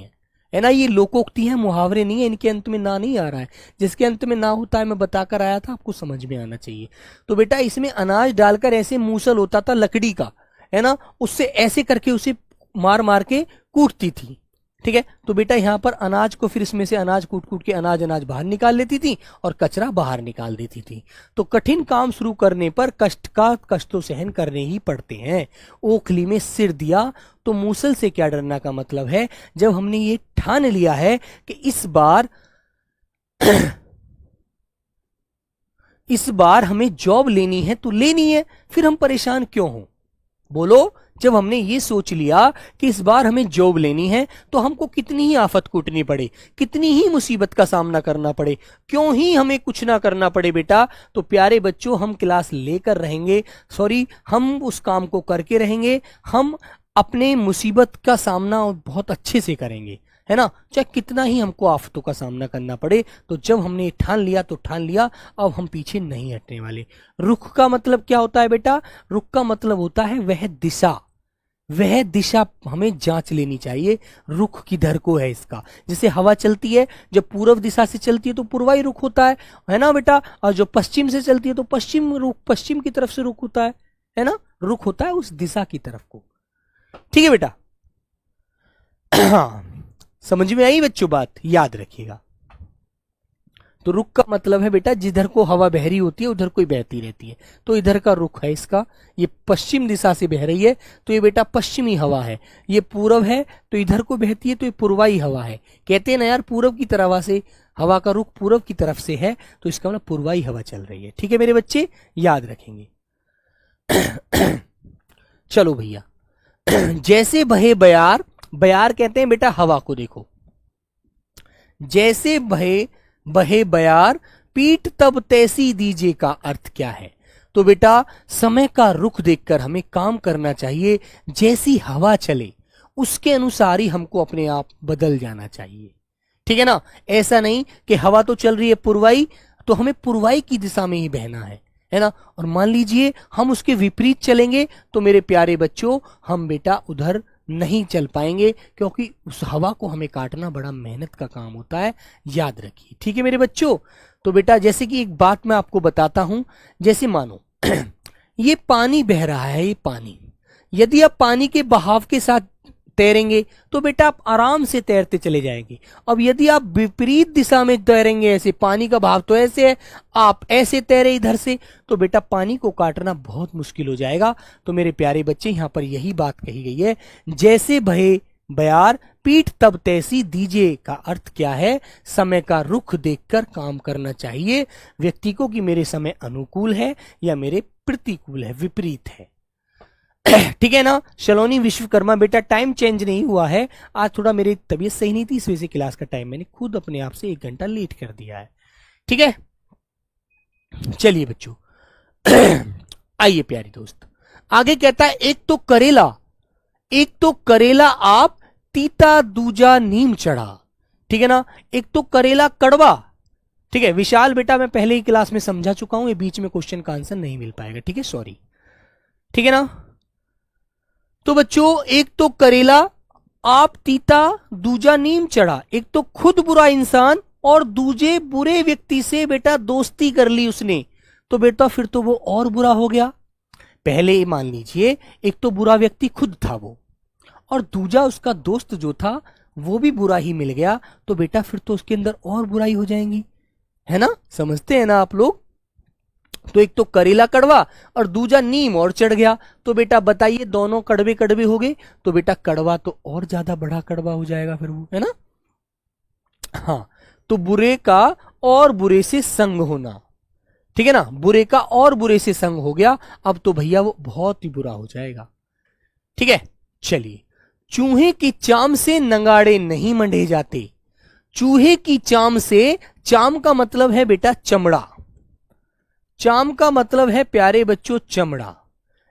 है ना, ये लोकोक्ति है, मुहावरे नहीं है, इनके अंत में ना नहीं आ रहा है, जिसके अंत में ना होता है मैं बताकर आया था, आपको समझ में आना चाहिए। तो बेटा इसमें अनाज डालकर ऐसे मूसल होता था लकड़ी का, है ना, उससे ऐसे करके उसे मार मार के कूटती थी, ठीक है। तो बेटा यहाँ पर अनाज को, फिर इसमें से अनाज कूट कूट के अनाज बाहर निकाल लेती थी और कचरा बाहर निकाल देती थी। तो कठिन काम शुरू करने पर कष्ट तो सहन करने ही पड़ते हैं। ओखली में सिर दिया तो मूसल से क्या डरना का मतलब है, जब हमने ये ठान लिया है कि इस बार हमें जॉब लेनी है तो लेनी है, फिर हम परेशान क्यों हो, बोलो। जब हमने ये सोच लिया कि इस बार हमें जॉब लेनी है तो हमको कितनी ही आफत कूटनी पड़े, कितनी ही मुसीबत का सामना करना पड़े, क्यों ही हमें कुछ ना करना पड़े बेटा। तो प्यारे बच्चों हम क्लास लेकर रहेंगे, हम उस काम को करके रहेंगे, हम अपने मुसीबत का सामना बहुत अच्छे से करेंगे, है ना, चाहे कितना ही हमको आफतों का सामना करना पड़े। तो जब हमने ठान लिया तो ठान लिया, अब हम पीछे नहीं हटने वाले। रुख का मतलब क्या होता है बेटा, रुख का मतलब होता है वह दिशा हमें जांच लेनी चाहिए, रुख किधर को है इसका। जैसे हवा चलती है, जब पूर्व दिशा से चलती है तो पूर्वाई रुख होता है ना बेटा, और जो पश्चिम से चलती है तो पश्चिम की तरफ से रुख होता है ना, रुख होता है उस दिशा की तरफ को, ठीक है बेटा। हाँ समझ में आई बच्चों बात, याद रखिएगा। तो रुख का मतलब है बेटा जिधर को हवा बह रही होती है उधर कोई बहती रहती है, तो इधर का रुख है इसका, ये पश्चिम दिशा से बह रही है तो ये बेटा पश्चिमी हवा है। ये पूर्व है तो इधर को बहती है तो ये पूर्वाई हवा है। कहते हैं ना यार, पूर्व की तरफ से हवा का रुख पूर्व की तरफ से है तो इसका मतलब पूर्वाई हवा चल रही है, ठीक है मेरे बच्चे, याद रखेंगे। चलो भैया, जैसे बहे बयार, बयार कहते हैं बेटा हवा को, देखो जैसे बहे बयार पीठ तब तैसी दीजिए का अर्थ क्या है। तो बेटा समय का रुख देखकर हमें काम करना चाहिए, जैसी हवा चले उसके अनुसार ही हमको अपने आप बदल जाना चाहिए, ठीक है ना। ऐसा नहीं कि हवा तो चल रही है पूर्वाई तो हमें पूर्वाई की दिशा में ही बहना है ना, और मान लीजिए हम उसके विपरीत चलेंगे तो मेरे प्यारे बच्चों हम बेटा उधर नहीं चल पाएंगे, क्योंकि उस हवा को हमें काटना बड़ा मेहनत का काम होता है, याद रखिए, ठीक है मेरे बच्चों। तो बेटा जैसे कि एक बात मैं आपको बताता हूं, जैसे मानो ये पानी बह रहा है, ये पानी, यदि आप पानी के बहाव के साथ तैरेंगे तो बेटा आप आराम से तैरते चले जाएंगे। अब यदि आप विपरीत दिशा में तैरेंगे, ऐसे पानी का बहाव तो ऐसे है, आप ऐसे तैरे इधर से, तो बेटा पानी को काटना बहुत मुश्किल हो जाएगा। तो मेरे प्यारे बच्चे यहाँ पर यही बात कही गई है, जैसे बहे बयार पीठ तब तैसी दीजिए का अर्थ क्या है, समय का रुख देखकर काम करना चाहिए व्यक्ति को कि मेरे समय अनुकूल है या मेरे प्रतिकूल है, विपरीत है, ठीक है ना। शलोनी विश्वकर्मा बेटा टाइम चेंज नहीं हुआ है, आज थोड़ा मेरी तबीयत सही नहीं थी, इस वजह से क्लास का टाइम मैंने खुद अपने आप से 1 घंटा लेट कर दिया है, ठीक है। चलिए बच्चों आइए प्यारी दोस्त, आगे कहता है एक तो करेला आप तीता दूजा नीम चढ़ा, ठीक है ना। एक तो करेला कड़वा, ठीक है। विशाल बेटा मैं पहले ही क्लास में समझा चुका हूं, ये बीच में क्वेश्चन का आंसर नहीं मिल पाएगा, ठीक है, सॉरी, ठीक है ना। तो बच्चों एक तो करेला आप तीता दूजा नीम चढ़ा, एक तो खुद बुरा इंसान और दूजे बुरे व्यक्ति से बेटा दोस्ती कर ली उसने, तो बेटा फिर तो वो और बुरा हो गया। पहले मान लीजिए एक तो बुरा व्यक्ति खुद था वो, और दूजा उसका दोस्त जो था वो भी बुरा ही मिल गया, तो बेटा फिर तो उसके अंदर और बुराई हो जाएंगी, है ना, समझते हैं ना आप लोग। तो एक तो करेला कड़वा और दूजा नीम और चढ़ गया, तो बेटा बताइए दोनों कड़वे कड़वे हो गए, तो बेटा कड़वा तो और ज्यादा बड़ा कड़वा हो जाएगा फिर वो, है ना। हाँ, तो बुरे का और बुरे से संग होना, ठीक है ना, बुरे का और बुरे से संग हो गया, अब तो भैया वो बहुत ही बुरा हो जाएगा। ठीक है, चलिए, चूहे की चाम से नंगाड़े नहीं मंडे जाते। चूहे की चाम से, चाम का मतलब है बेटा चमड़ा, चाम का मतलब है प्यारे बच्चों चमड़ा,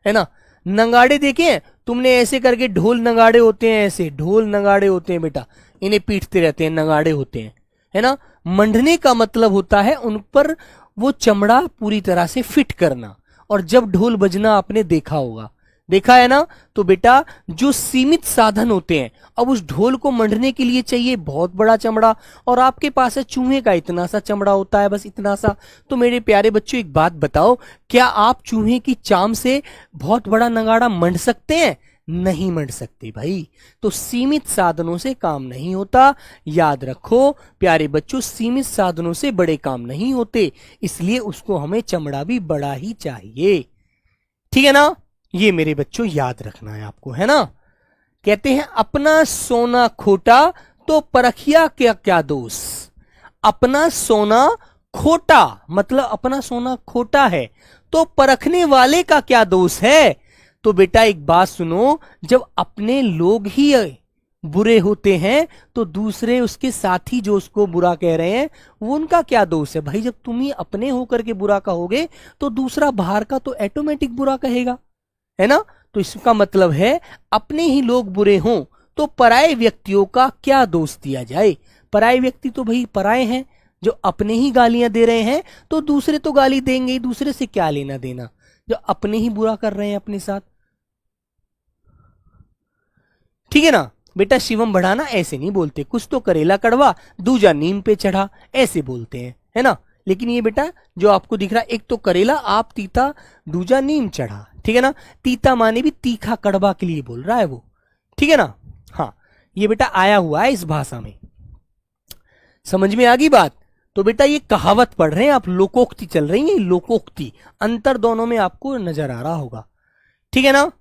है ना। नंगाड़े देखे हैं तुमने, ऐसे करके ढोल नंगाड़े होते हैं, ऐसे ढोल नंगाड़े होते हैं बेटा, इन्हें पीटते रहते हैं, नंगाड़े होते हैं, है ना। मंडने का मतलब होता है उन पर वो चमड़ा पूरी तरह से फिट करना, और जब ढोल बजना आपने देखा होगा, देखा है ना, तो बेटा जो सीमित साधन होते हैं, अब उस ढोल को मंडने के लिए चाहिए बहुत बड़ा चमड़ा, और आपके पास है चूहे का इतना सा चमड़ा होता है, बस इतना सा। तो मेरे प्यारे बच्चों एक बात बताओ, क्या आप चूहे की चाम से बहुत बड़ा नगाड़ा मंड सकते हैं? नहीं मंड सकते भाई। तो सीमित साधनों से काम नहीं होता, याद रखो प्यारे बच्चों, सीमित साधनों से बड़े काम नहीं होते, इसलिए उसको हमें चमड़ा भी बड़ा ही चाहिए, ठीक है ना। ये मेरे बच्चों याद रखना है आपको, है ना। कहते हैं अपना सोना खोटा तो परखिया क्या क्या दोष। अपना सोना खोटा मतलब अपना सोना खोटा है, तो परखने वाले का क्या दोष है। तो बेटा एक बात सुनो, जब अपने लोग ही बुरे होते हैं तो दूसरे उसके साथी जो उसको बुरा कह रहे हैं वो उनका क्या दोष है भाई। जब तुम ही अपने होकर के बुरा कहोगे तो दूसरा बाहर का तो ऑटोमेटिक बुरा कहेगा, है ना। तो इसका मतलब है अपने ही लोग बुरे हों तो पराये व्यक्तियों का क्या दोष दिया जाए। पराये व्यक्ति तो भाई पराये हैं, जो अपने ही गालियां दे रहे हैं तो दूसरे तो गाली देंगे ही, दूसरे से क्या लेना देना, जो अपने ही बुरा कर रहे हैं अपने साथ, ठीक है ना। बेटा शिवम बढ़ाना ऐसे नहीं बोलते, कुछ तो करेला कड़वा दूजा नीम पे चढ़ा ऐसे बोलते हैं, है ना। लेकिन ये बेटा जो आपको दिख रहा है, एक तो करेला आप तीता दूजा नीम चढ़ा, ठीक है ना। तीता माने भी तीखा कड़वा के लिए बोल रहा है वो, ठीक है ना। हाँ, ये बेटा आया हुआ है इस भाषा में, समझ में आ गई बात। तो बेटा ये कहावत पढ़ रहे हैं आप, लोकोक्ति चल रही है, लोकोक्ति, अंतर दोनों में आपको नजर आ रहा होगा, ठीक है ना।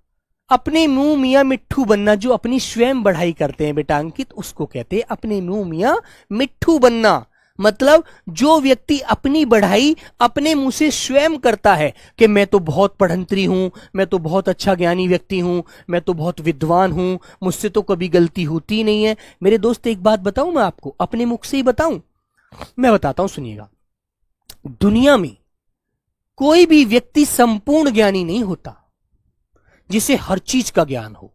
अपने मुंह मियाँ मिट्ठू बनना, जो अपनी स्वयं बढ़ाई करते हैं बेटा अंकित, उसको कहते हैं अपने मुंह मियाँ मिट्ठू बनना। मतलब जो व्यक्ति अपनी बढ़ाई अपने मुंह से स्वयं करता है कि मैं तो बहुत पढ़ंतरी हूं, मैं तो बहुत अच्छा ज्ञानी व्यक्ति हूं, मैं तो बहुत विद्वान हूं, मुझसे तो कभी गलती होती नहीं है। मेरे दोस्त एक बात बताऊं मैं आपको, अपने मुख से ही बताऊं, मैं बताता हूं सुनिएगा। दुनिया में कोई भी व्यक्ति संपूर्ण ज्ञानी नहीं होता जिसे हर चीज का ज्ञान हो,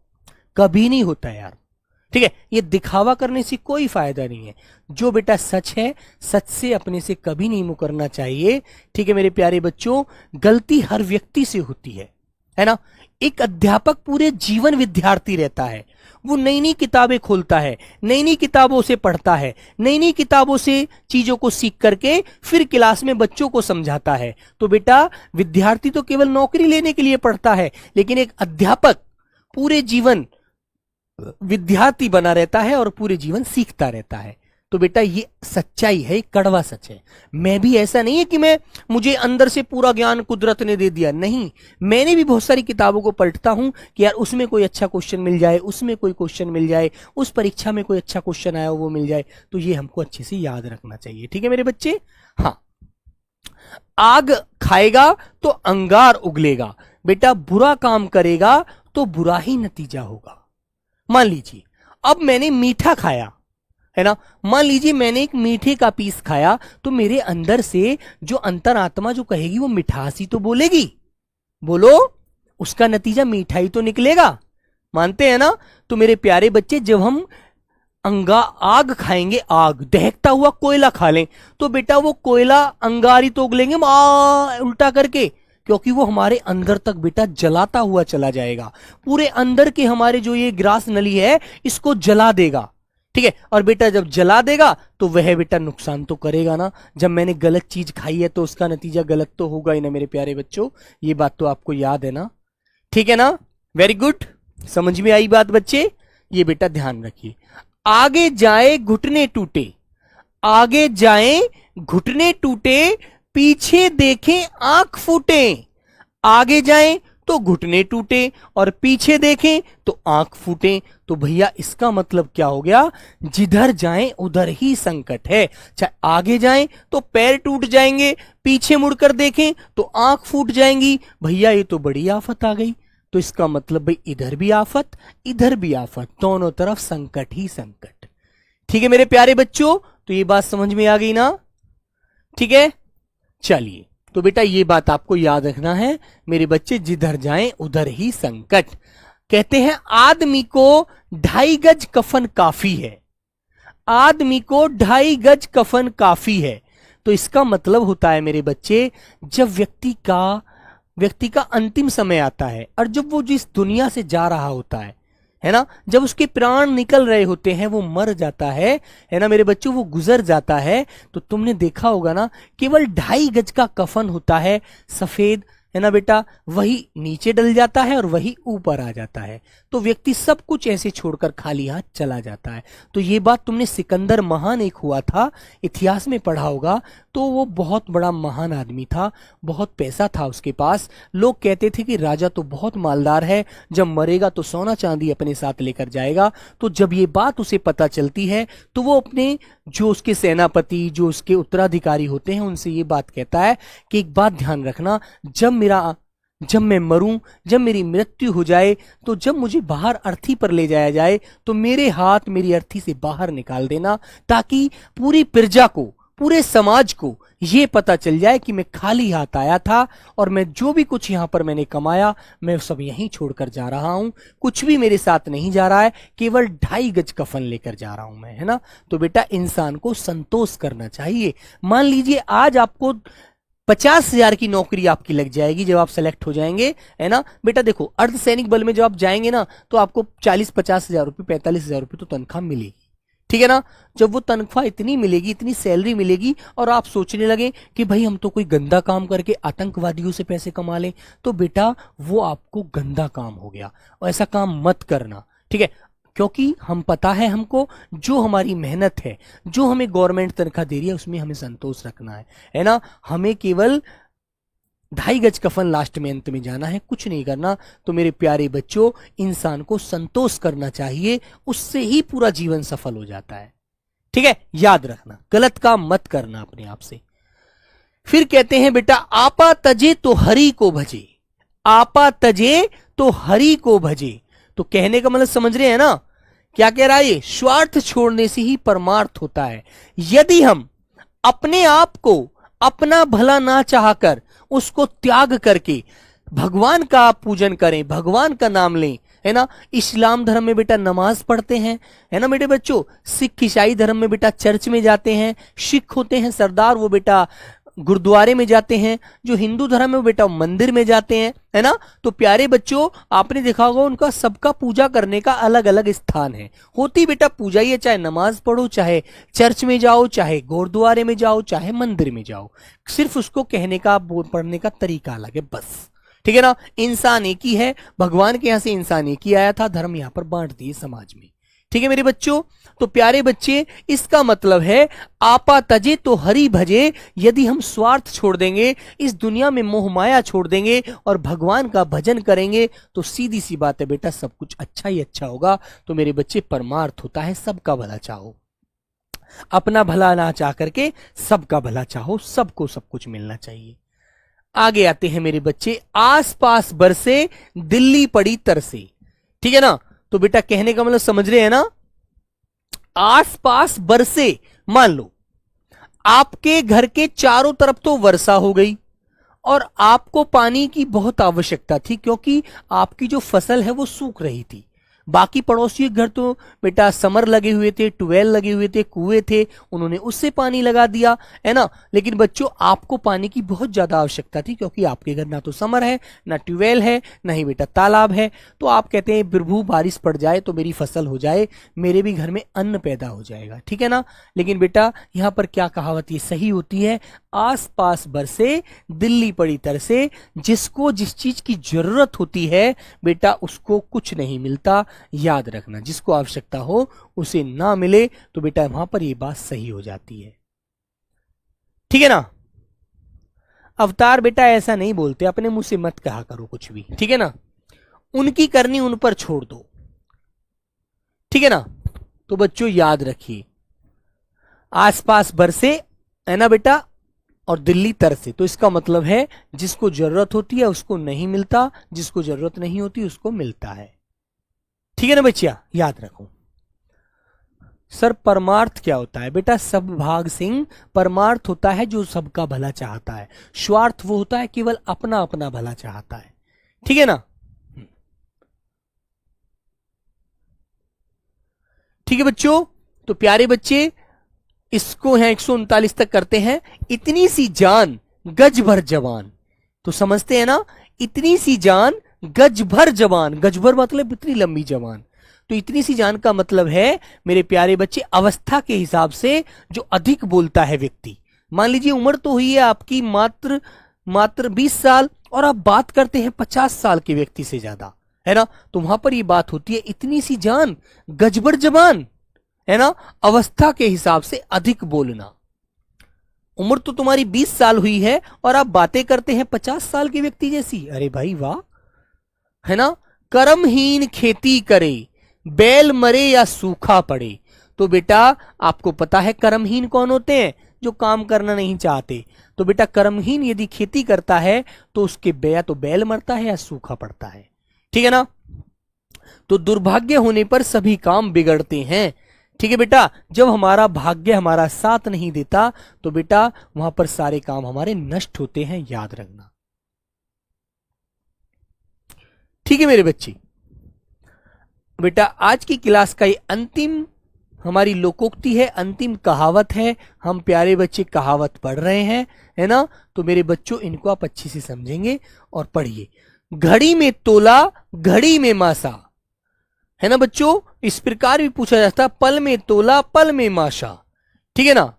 कभी नहीं होता यार, ठीक है। ये दिखावा करने से कोई फायदा नहीं है। जो बेटा सच है, सच से अपने से कभी नहीं मुकरना चाहिए, ठीक है मेरे प्यारे बच्चों। गलती हर व्यक्ति से होती है ना। एक अध्यापक पूरे जीवन विद्यार्थी रहता है, वो नई नई किताबें खोलता है, नई नई किताबों से पढ़ता है, नई नई किताबों से चीजों को सीख करके फिर क्लास में बच्चों को समझाता है। तो बेटा विद्यार्थी तो केवल नौकरी लेने के लिए पढ़ता है, लेकिन एक अध्यापक पूरे जीवन विद्यार्थी बना रहता है और पूरे जीवन सीखता रहता है। तो बेटा ये सच्चाई है, कड़वा सच है। मैं भी ऐसा नहीं है कि मुझे अंदर से पूरा ज्ञान कुदरत ने दे दिया, नहीं। मैंने भी बहुत सारी किताबों को पलटता हूं कि यार उसमें कोई अच्छा क्वेश्चन मिल जाए, उसमें कोई क्वेश्चन मिल जाए, उस परीक्षा में कोई अच्छा क्वेश्चन आया हो वो मिल जाए। तो ये हमको अच्छे से याद रखना चाहिए, ठीक है मेरे बच्चे। हाँ, आग खाएगा तो अंगार उगलेगा। बेटा बुरा काम करेगा तो बुरा ही नतीजा होगा। मान लीजिए अब मैंने मीठा खाया, है ना, मान लीजिए मैंने एक मीठे का पीस खाया, तो मेरे अंदर से जो अंतरात्मा जो कहेगी वो मिठास ही तो बोलेगी, बोलो, उसका नतीजा मीठा ही तो निकलेगा, मानते हैं ना। तो मेरे प्यारे बच्चे जब हम आग खाएंगे, आग दहकता हुआ कोयला खा लें, तो बेटा वो कोयला अंगार ही तो उगलेंगे उल्टा करके, क्योंकि वो हमारे अंदर तक बेटा जलाता हुआ चला जाएगा, पूरे अंदर के हमारे जो ये ग्रास नली है इसको जला देगा, ठीक है। और बेटा जब जला देगा तो वह बेटा नुकसान तो करेगा ना। जब मैंने गलत चीज खाई है तो उसका नतीजा गलत तो होगा ही ना मेरे प्यारे बच्चों। ये बात तो आपको याद है ना, ठीक है ना। वेरी गुड, समझ में आई बात बच्चे। ये बेटा ध्यान रखिए। आगे जाए घुटने टूटे, आगे जाए घुटने टूटे पीछे देखें आंख फूटे, आगे जाएं तो घुटने टूटे और पीछे देखें तो आंख फूटे। तो भैया इसका मतलब क्या हो गया, जिधर जाएं उधर ही संकट है। चाहे आगे जाएं तो पैर टूट जाएंगे, पीछे मुड़कर देखें तो आंख फूट जाएंगी। भैया ये तो बड़ी आफत आ गई। तो इसका मतलब भाई इधर भी आफत, इधर भी आफत, दोनों तरफ संकट ही संकट। ठीक है मेरे प्यारे बच्चों, तो ये बात समझ में आ गई ना? ठीक है, चलिए तो बेटा ये बात आपको याद रखना है मेरे बच्चे, जिधर जाएं उधर ही संकट। कहते हैं आदमी को 2.5 गज कफन काफी है, आदमी को 2.5 गज कफन काफी है। तो इसका मतलब होता है मेरे बच्चे, जब व्यक्ति का अंतिम समय आता है और जब वो जिस दुनिया से जा रहा होता है ना, जब उसके प्राण निकल रहे होते हैं, वो मर जाता है ना मेरे बच्चों, वो गुजर जाता है, तो तुमने देखा होगा ना, केवल 2.5 गज का कफन होता है, सफेद, है ना बेटा, वही नीचे डल जाता है और वही ऊपर आ जाता है। तो व्यक्ति सब कुछ ऐसे छोड़कर खाली हाथ चला जाता है। तो ये बात तुमने सिकंदर महान एक हुआ था, इतिहास में पढ़ा होगा। तो वो बहुत बड़ा महान आदमी था, बहुत पैसा था उसके पास। लोग कहते थे कि राजा तो बहुत मालदार है, जब मरेगा तो सोना चांदी अपने साथ लेकर जाएगा। तो जब ये बात उसे पता चलती है तो वो अपने जो उसके सेनापति, जो उसके उत्तराधिकारी होते हैं, उनसे ये बात कहता है कि एक बात ध्यान रखना, जब मैं मरूं, जब मेरी मृत्यु हो जाए, तो जब मुझे बाहर अर्थी पर ले जाया जाए तो मेरे हाथ मेरी अर्थी से बाहर निकाल देना, ताकि पूरी प्रजा को, पूरे समाज को ये पता चल जाए कि मैं खाली हाथ आया था और मैं जो भी कुछ यहां पर मैंने कमाया मैं सब यहीं छोड़कर जा रहा हूं, कुछ भी मेरे साथ नहीं जा रहा है, केवल 2.5 गज कफन लेकर जा रहा हूं मैं, है ना। तो बेटा इंसान को संतोष करना चाहिए। मान लीजिए आज आपको 50,000 की नौकरी आपकी लग जाएगी जब आप सेलेक्ट हो जाएंगे, है ना बेटा। देखो अर्धसैनिक बल में जब आप जाएंगे ना, तो आपको 40-50 हजार रुपये, 45 हजार रुपये तो तनख्वाह मिलेगी, ठीक है ना। जब वो तनख्वाह इतनी मिलेगी, इतनी सैलरी मिलेगी, और आप सोचने लगे कि भाई हम तो कोई गंदा काम करके आतंकवादियों से पैसे कमा लें, तो बेटा वो आपको गंदा काम हो गया, और ऐसा काम मत करना, ठीक है। क्योंकि हम पता है हमको, जो हमारी मेहनत है, जो हमें गवर्नमेंट तनख्वाह दे रही है, उसमें हमें संतोष रखना है ना। हमें केवल 2.5 गज कफन लास्ट में, अंत में जाना है, कुछ नहीं करना। तो मेरे प्यारे बच्चों, इंसान को संतोष करना चाहिए, उससे ही पूरा जीवन सफल हो जाता है, ठीक है। याद रखना, गलत काम मत करना अपने आप से। फिर कहते हैं बेटा, आपा तजे तो हरि को भजे, आपा तजे तो हरि को भजे। तो कहने का मतलब समझ रहे हैं ना, क्या कह रहा है ये, स्वार्थ छोड़ने से ही परमार्थ होता है। यदि हम अपने आप को, अपना भला ना चाहकर, उसको त्याग करके भगवान का पूजन करें, भगवान का नाम लें, है ना। इस्लाम धर्म में बेटा नमाज पढ़ते हैं, है ना बेटे बच्चों। सिख ईसाई धर्म में बेटा चर्च में जाते हैं, सिख होते हैं सरदार, वो बेटा गुरुद्वारे में जाते हैं। जो हिंदू धर्म है वो बेटा मंदिर में जाते हैं, है ना। तो प्यारे बच्चों, आपने देखा होगा उनका सबका पूजा करने का अलग अलग स्थान है। होती बेटा पूजा ही है, चाहे नमाज पढ़ो, चाहे चर्च में जाओ, चाहे गुरुद्वारे में जाओ, चाहे मंदिर में जाओ, सिर्फ उसको कहने का, पढ़ने का तरीका अलग है, बस, ठीक है ना। इंसान एक ही है, भगवान के यहां से इंसान एक ही आया था, धर्म यहां पर बांट दिए समाज में, ठीक है मेरे बच्चों। तो प्यारे बच्चे, इसका मतलब है आपा तजे तो हरि भजे। यदि हम स्वार्थ छोड़ देंगे, इस दुनिया में मोह माया छोड़ देंगे और भगवान का भजन करेंगे, तो सीधी सी बात है बेटा, सब कुछ अच्छा ही अच्छा होगा। तो मेरे बच्चे, परमार्थ होता है सबका भला चाहो, अपना भला ना चाह करके सबका भला चाहो, सबको सब कुछ मिलना चाहिए। आगे आते हैं मेरे बच्चे, आस पास बरसे दिल्ली पड़ी तरसे, ठीक है ना। तो बेटा कहने का मतलब समझ रहे हैं ना, आस पास बरसे, मान लो आपके घर के चारों तरफ तो वर्षा हो गई और आपको पानी की बहुत आवश्यकता थी, क्योंकि आपकी जो फसल है वो सूख रही थी। बाकी पड़ोसी घर तो बेटा समर लगे हुए थे, ट्यूबवेल लगे हुए थे, कुएं थे, उन्होंने उससे पानी लगा दिया, है ना। लेकिन बच्चों, आपको पानी की बहुत ज्यादा आवश्यकता थी, क्योंकि आपके घर ना तो समर है, ना ट्यूबवेल है, ना ही बेटा तालाब है। तो आप कहते हैं प्रभु बारिश पड़ जाए तो मेरी फसल हो जाए, मेरे भी घर में अन्न पैदा हो जाएगा, ठीक है ना। लेकिन बेटा यहां पर क्या कहावत ये सही होती है, आस पास बरसे दिल्ली पड़ी तरसे। जिसको जिस चीज की जरूरत होती है बेटा, उसको कुछ नहीं मिलता, याद रखना। जिसको आवश्यकता हो उसे ना मिले, तो बेटा वहां पर ये बात सही हो जाती है, ठीक है ना। अवतार बेटा ऐसा नहीं बोलते, अपने मुंह से मत कहा करो कुछ भी, ठीक है ना। उनकी करनी उन पर छोड़ दो, ठीक है ना। तो बच्चों याद रखिए, आसपास बरसे, है ना बेटा, और दिल्ली तरसे, तो इसका मतलब है जिसको जरूरत होती है उसको नहीं मिलता, जिसको जरूरत नहीं होती उसको मिलता है, ठीक है ना बच्चिया, याद रखो। सर परमार्थ क्या होता है बेटा? सब भाग सिंह, परमार्थ होता है जो सबका भला चाहता है, स्वार्थ वो होता है केवल अपना अपना भला चाहता है, ठीक है ना। ठीक है बच्चों, तो प्यारे बच्चे इसको है 139 तक करते हैं। इतनी सी जान गज भर जवान, तो समझते हैं ना, इतनी सी जान गज भर जवान, गज भर मतलब इतनी लंबी जवान, तो इतनी सी जान का मतलब है मेरे प्यारे बच्चे अवस्था के हिसाब से जो अधिक बोलता है व्यक्ति। मान लीजिए उम्र तो हुई है आपकी मात्र 20 साल और आप बात करते हैं 50 साल के व्यक्ति से ज्यादा, है ना, तो वहां पर ये बात होती है इतनी सी जान गजबर जबान, है ना, अवस्था के हिसाब से अधिक बोलना। उम्र तो तुम्हारी 20 साल हुई है और आप बातें करते हैं 50 साल के व्यक्ति जैसी, अरे भाई वाह, है ना। कर्महीन खेती करे, बैल मरे या सूखा पड़े, तो बेटा आपको पता है कर्महीन कौन होते हैं? जो काम करना नहीं चाहते। तो बेटा कर्महीन यदि खेती करता है तो उसके या तो बैल मरता है या सूखा पड़ता है, ठीक है ना। तो दुर्भाग्य होने पर सभी काम बिगड़ते हैं, ठीक है बेटा। जब हमारा भाग्य हमारा साथ नहीं देता तो बेटा वहां पर सारे काम हमारे नष्ट होते हैं, याद रखना, ठीक है मेरे बच्चे। बेटा आज की क्लास का ये अंतिम हमारी लोकोक्ति है, अंतिम कहावत है। हम प्यारे बच्चे कहावत पढ़ रहे हैं, है ना, तो मेरे बच्चों इनको आप अच्छे से समझेंगे और पढ़िए। घड़ी में तोला, घड़ी में मासा, है ना बच्चों। इस प्रकार भी पूछा जाता, पल में तोला, पल में मासा, ठीक है ना।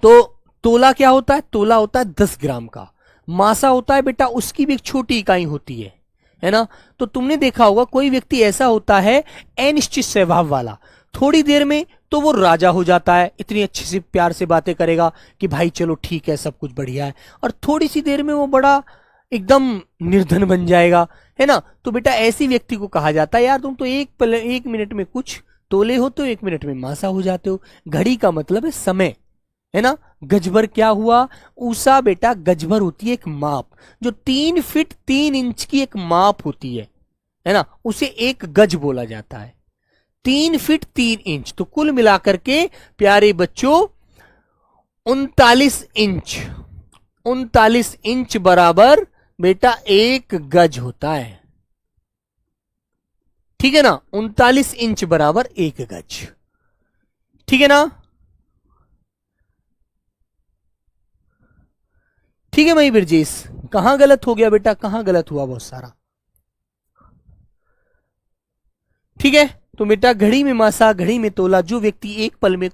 तो तोला क्या होता है? तोला होता है 10 ग्राम का, मासा होता है बेटा उसकी भी एक छोटी इकाई होती है ना। तो तुमने देखा होगा कोई व्यक्ति ऐसा होता है अनिश्चित स्वभाव वाला, थोड़ी देर में तो वो राजा हो जाता है, इतनी अच्छी सी प्यार से बातें करेगा कि भाई चलो ठीक है सब कुछ बढ़िया है, और थोड़ी सी देर में वो बड़ा एकदम निर्धन बन जाएगा, है ना। तो बेटा ऐसी व्यक्ति को कहा जाता है यार तुम तो एक मिनट में कुछ तोले हो तो 1 मिनट में मासा हो जाते हो। घड़ी का मतलब है समय, है ना। गजभर क्या हुआ? ऊषा बेटा गजभर होती है एक माप, जो 3 फीट 3 इंच की एक माप होती है ना, उसे एक गज बोला जाता है। 3 फीट 3 इंच, तो कुल मिलाकर के प्यारे बच्चों 39 इंच बराबर बेटा 1 गज होता है, ठीक है ना। 39 इंच बराबर 1 गज, ठीक है ना, ठीक है भाई बिरजेश। कहां गलत हो गया बेटा? कहां गलत हुआ? बहुत सारा, ठीक है। तो बेटा घड़ी में मासा, घड़ी में तोला, जो व्यक्ति एक पल में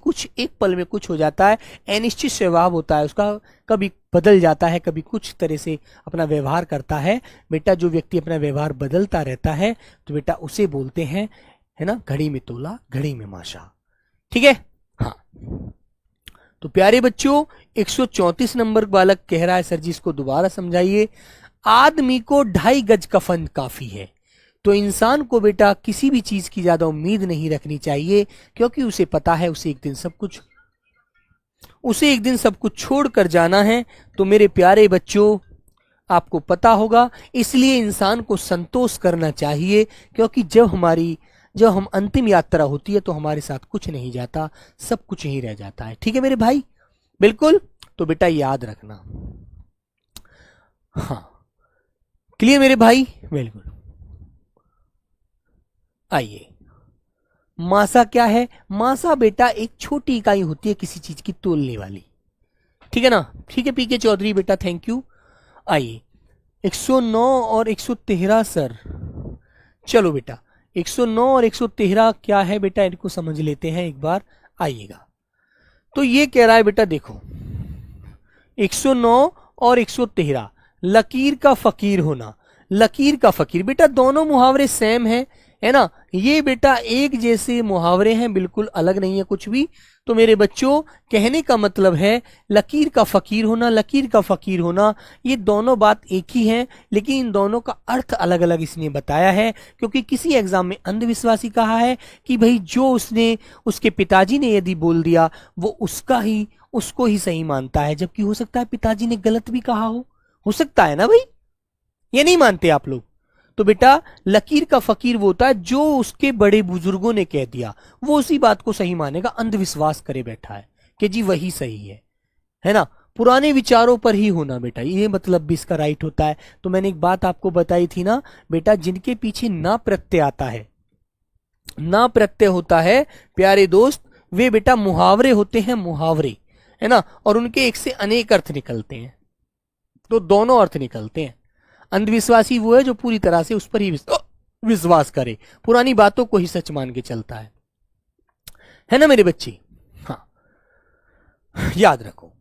कुछ हो जाता है, अनिश्चित स्वभाव होता है उसका, कभी बदल जाता है, कभी कुछ तरह से अपना व्यवहार करता है बेटा। जो व्यक्ति अपना व्यवहार बदलता रहता है तो बेटा उसे बोलते हैं, है ना, घड़ी में तोला, घड़ी में मासा, ठीक है। हाँ, तो प्यारे बच्चों 134 नंबर बालक कह रहा है सर जी इसको दोबारा समझाइए। आदमी को 2.5 गज कफन काफी है। तो इंसान को बेटा किसी भी चीज की ज्यादा उम्मीद नहीं रखनी चाहिए, क्योंकि उसे पता है उसे एक दिन सब कुछ छोड़कर जाना है। तो मेरे प्यारे बच्चों आपको पता होगा, इसलिए इंसान को संतोष करना चाहिए, क्योंकि जब हम अंतिम यात्रा होती है तो हमारे साथ कुछ नहीं जाता, सब कुछ यहीं रह जाता है, ठीक है मेरे भाई, बिल्कुल। तो बेटा याद रखना, हाँ, क्लियर मेरे भाई, बिल्कुल। आइए, मासा क्या है? मासा बेटा एक छोटी इकाई होती है किसी चीज की तोलने वाली, ठीक है ना। ठीक है पीके चौधरी बेटा, थैंक यू। आइए 109 और 113 सर, चलो बेटा 109 और 113 क्या है बेटा, इनको समझ लेते हैं एक बार, आइएगा। तो ये कह रहा है बेटा देखो 109 और 113, लकीर का फकीर होना, लकीर का फकीर, बेटा दोनों मुहावरे सेम है है ना। ये बेटा एक जैसे मुहावरे हैं, बिल्कुल अलग नहीं है कुछ भी। तो मेरे बच्चों, कहने का मतलब है लकीर का फकीर होना, लकीर का फकीर होना, ये दोनों बात एक ही है, लेकिन इन दोनों का अर्थ अलग अलग इसने बताया है। क्योंकि किसी एग्जाम में अंधविश्वासी कहा है कि भाई जो उसने, उसके पिताजी ने यदि बोल दिया वो उसको ही सही मानता है, जबकि हो सकता है पिताजी ने गलत भी कहा हो सकता है ना भाई, ये नहीं मानते आप लोग। तो बेटा लकीर का फकीर वो होता है जो उसके बड़े बुजुर्गों ने कह दिया वो उसी बात को सही मानेगा, अंधविश्वास करे बैठा है कि जी वही सही है ना। पुराने विचारों पर ही होना बेटा, ये मतलब भी इसका राइट होता है। तो मैंने एक बात आपको बताई थी ना बेटा, जिनके पीछे ना प्रत्यय आता है, ना प्रत्यय होता है प्यारे दोस्त, वे बेटा मुहावरे होते हैं, मुहावरे, है ना। और उनके एक से अनेक अर्थ निकलते हैं, तो दोनों अर्थ निकलते हैं। अंधविश्वासी वो है जो पूरी तरह से उस पर ही विश्वास करे, पुरानी बातों को ही सच मान के चलता है ना मेरे बच्चे। हाँ, याद रखो,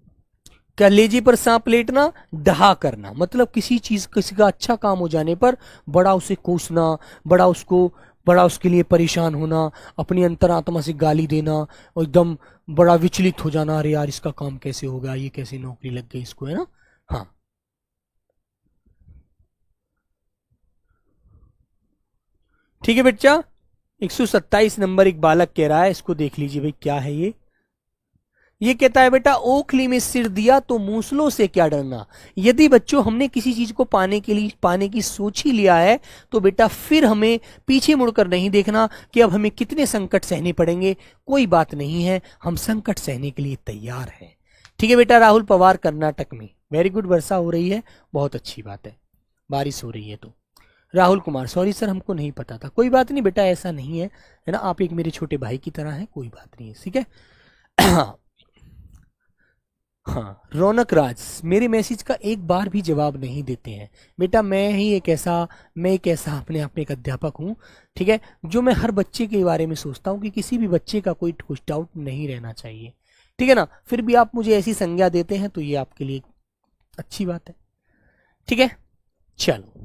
कलेजे पर सांप लेटना, डहा करना, मतलब किसी चीज, किसी का अच्छा काम हो जाने पर बड़ा उसे कोसना, बड़ा उसके लिए परेशान होना, अपनी अंतरात्मा से गाली देना, और एकदम बड़ा विचलित हो जाना, अरे यार इसका काम कैसे हो गया, ये कैसे नौकरी लग गई इसको, है ना। हाँ, ठीक है बच्चा। 127 नंबर एक बालक कह रहा है, इसको देख लीजिए भाई क्या है ये कहता है बेटा, ओखली में सिर दिया तो मूसलों से क्या डरना। यदि बच्चों हमने किसी चीज को पाने की सोच ही लिया है, तो बेटा फिर हमें पीछे मुड़कर नहीं देखना कि अब हमें कितने संकट सहने पड़ेंगे। कोई बात नहीं है, हम संकट सहने के लिए तैयार हैं। ठीक है बेटा। राहुल पवार कर्नाटक में, वेरी गुड, वर्षा हो रही है, बहुत अच्छी बात है, बारिश हो रही है। तो राहुल कुमार, सॉरी सर हमको नहीं पता था। कोई बात नहीं बेटा, ऐसा नहीं है ना, आप एक मेरे छोटे भाई की तरह हैं, कोई बात नहीं है, ठीक है। हाँ, रौनक राज मेरे मैसेज का एक बार भी जवाब नहीं देते हैं बेटा। मैं एक ऐसा अपने आप में एक अध्यापक हूँ, ठीक है, जो मैं हर बच्चे के बारे में सोचता हूँ कि किसी भी बच्चे का कोई कुछ डाउट नहीं रहना चाहिए, ठीक है ना। फिर भी आप मुझे ऐसी संज्ञा देते हैं तो ये आपके लिए अच्छी बात है, ठीक है। चलो,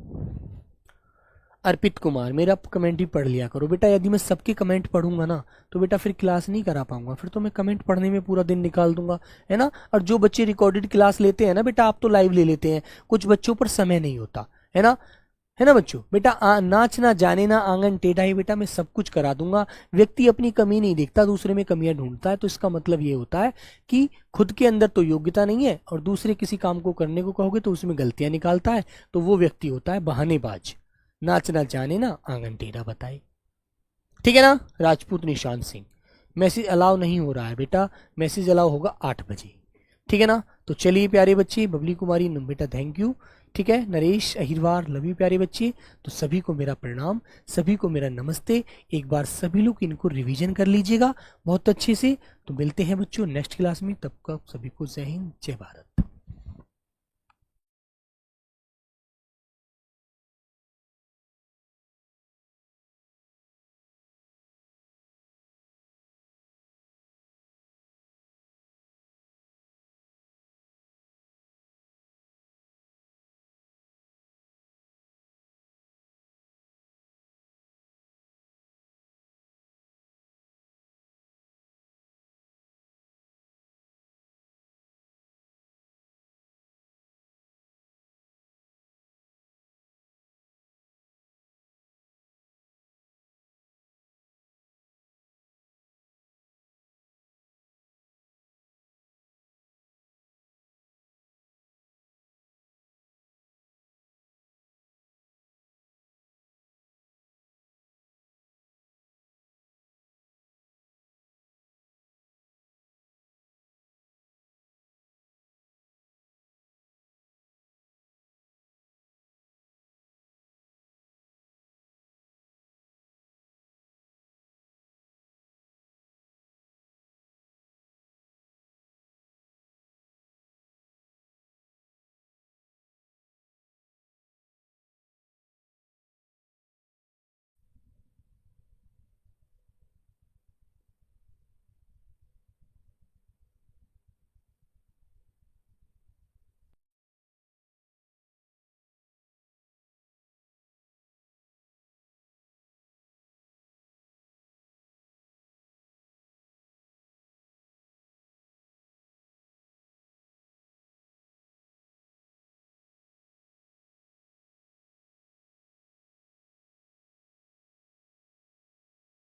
अर्पित कुमार, मेरा कमेंट भी पढ़ लिया करो बेटा। यदि मैं सबके कमेंट पढ़ूंगा ना तो बेटा फिर क्लास नहीं करा पाऊंगा, फिर तो मैं कमेंट पढ़ने में पूरा दिन निकाल दूंगा, है ना। और जो बच्चे रिकॉर्डेड क्लास लेते हैं ना बेटा, आप तो लाइव ले लेते हैं, कुछ बच्चों पर समय नहीं होता, है ना बच्चों। बेटा नाच ना जाने ना आंगन टेढ़ा ही, बेटा मैं सब कुछ करा दूंगा। व्यक्ति अपनी कमी नहीं देखता, दूसरे में कमियां ढूंढता है। तो इसका मतलब ये होता है कि खुद के अंदर तो योग्यता नहीं है और दूसरे किसी काम को करने को कहोगे तो उसमें गलतियां निकालता है, तो वो व्यक्ति होता है बहानेबाज। नाच ना जाने ना आंगन टेढ़ा बताए, ठीक है ना। राजपूत निशांत सिंह, मैसेज अलाउ नहीं हो रहा है बेटा, मैसेज अलाउ होगा 8 बजे, ठीक है ना। तो चलिए प्यारे बच्चे, बबली कुमारी बेटा थैंक यू, ठीक है। नरेश अहिरवार लव यू प्यारे बच्चे। तो सभी को मेरा प्रणाम, सभी को मेरा नमस्ते। एक बार सभी लोग इनको रिवीजन कर लीजिएगा बहुत अच्छे से। तो मिलते हैं बच्चों नेक्स्ट क्लास में, तब तक सभी को जय हिंद, जय भारत।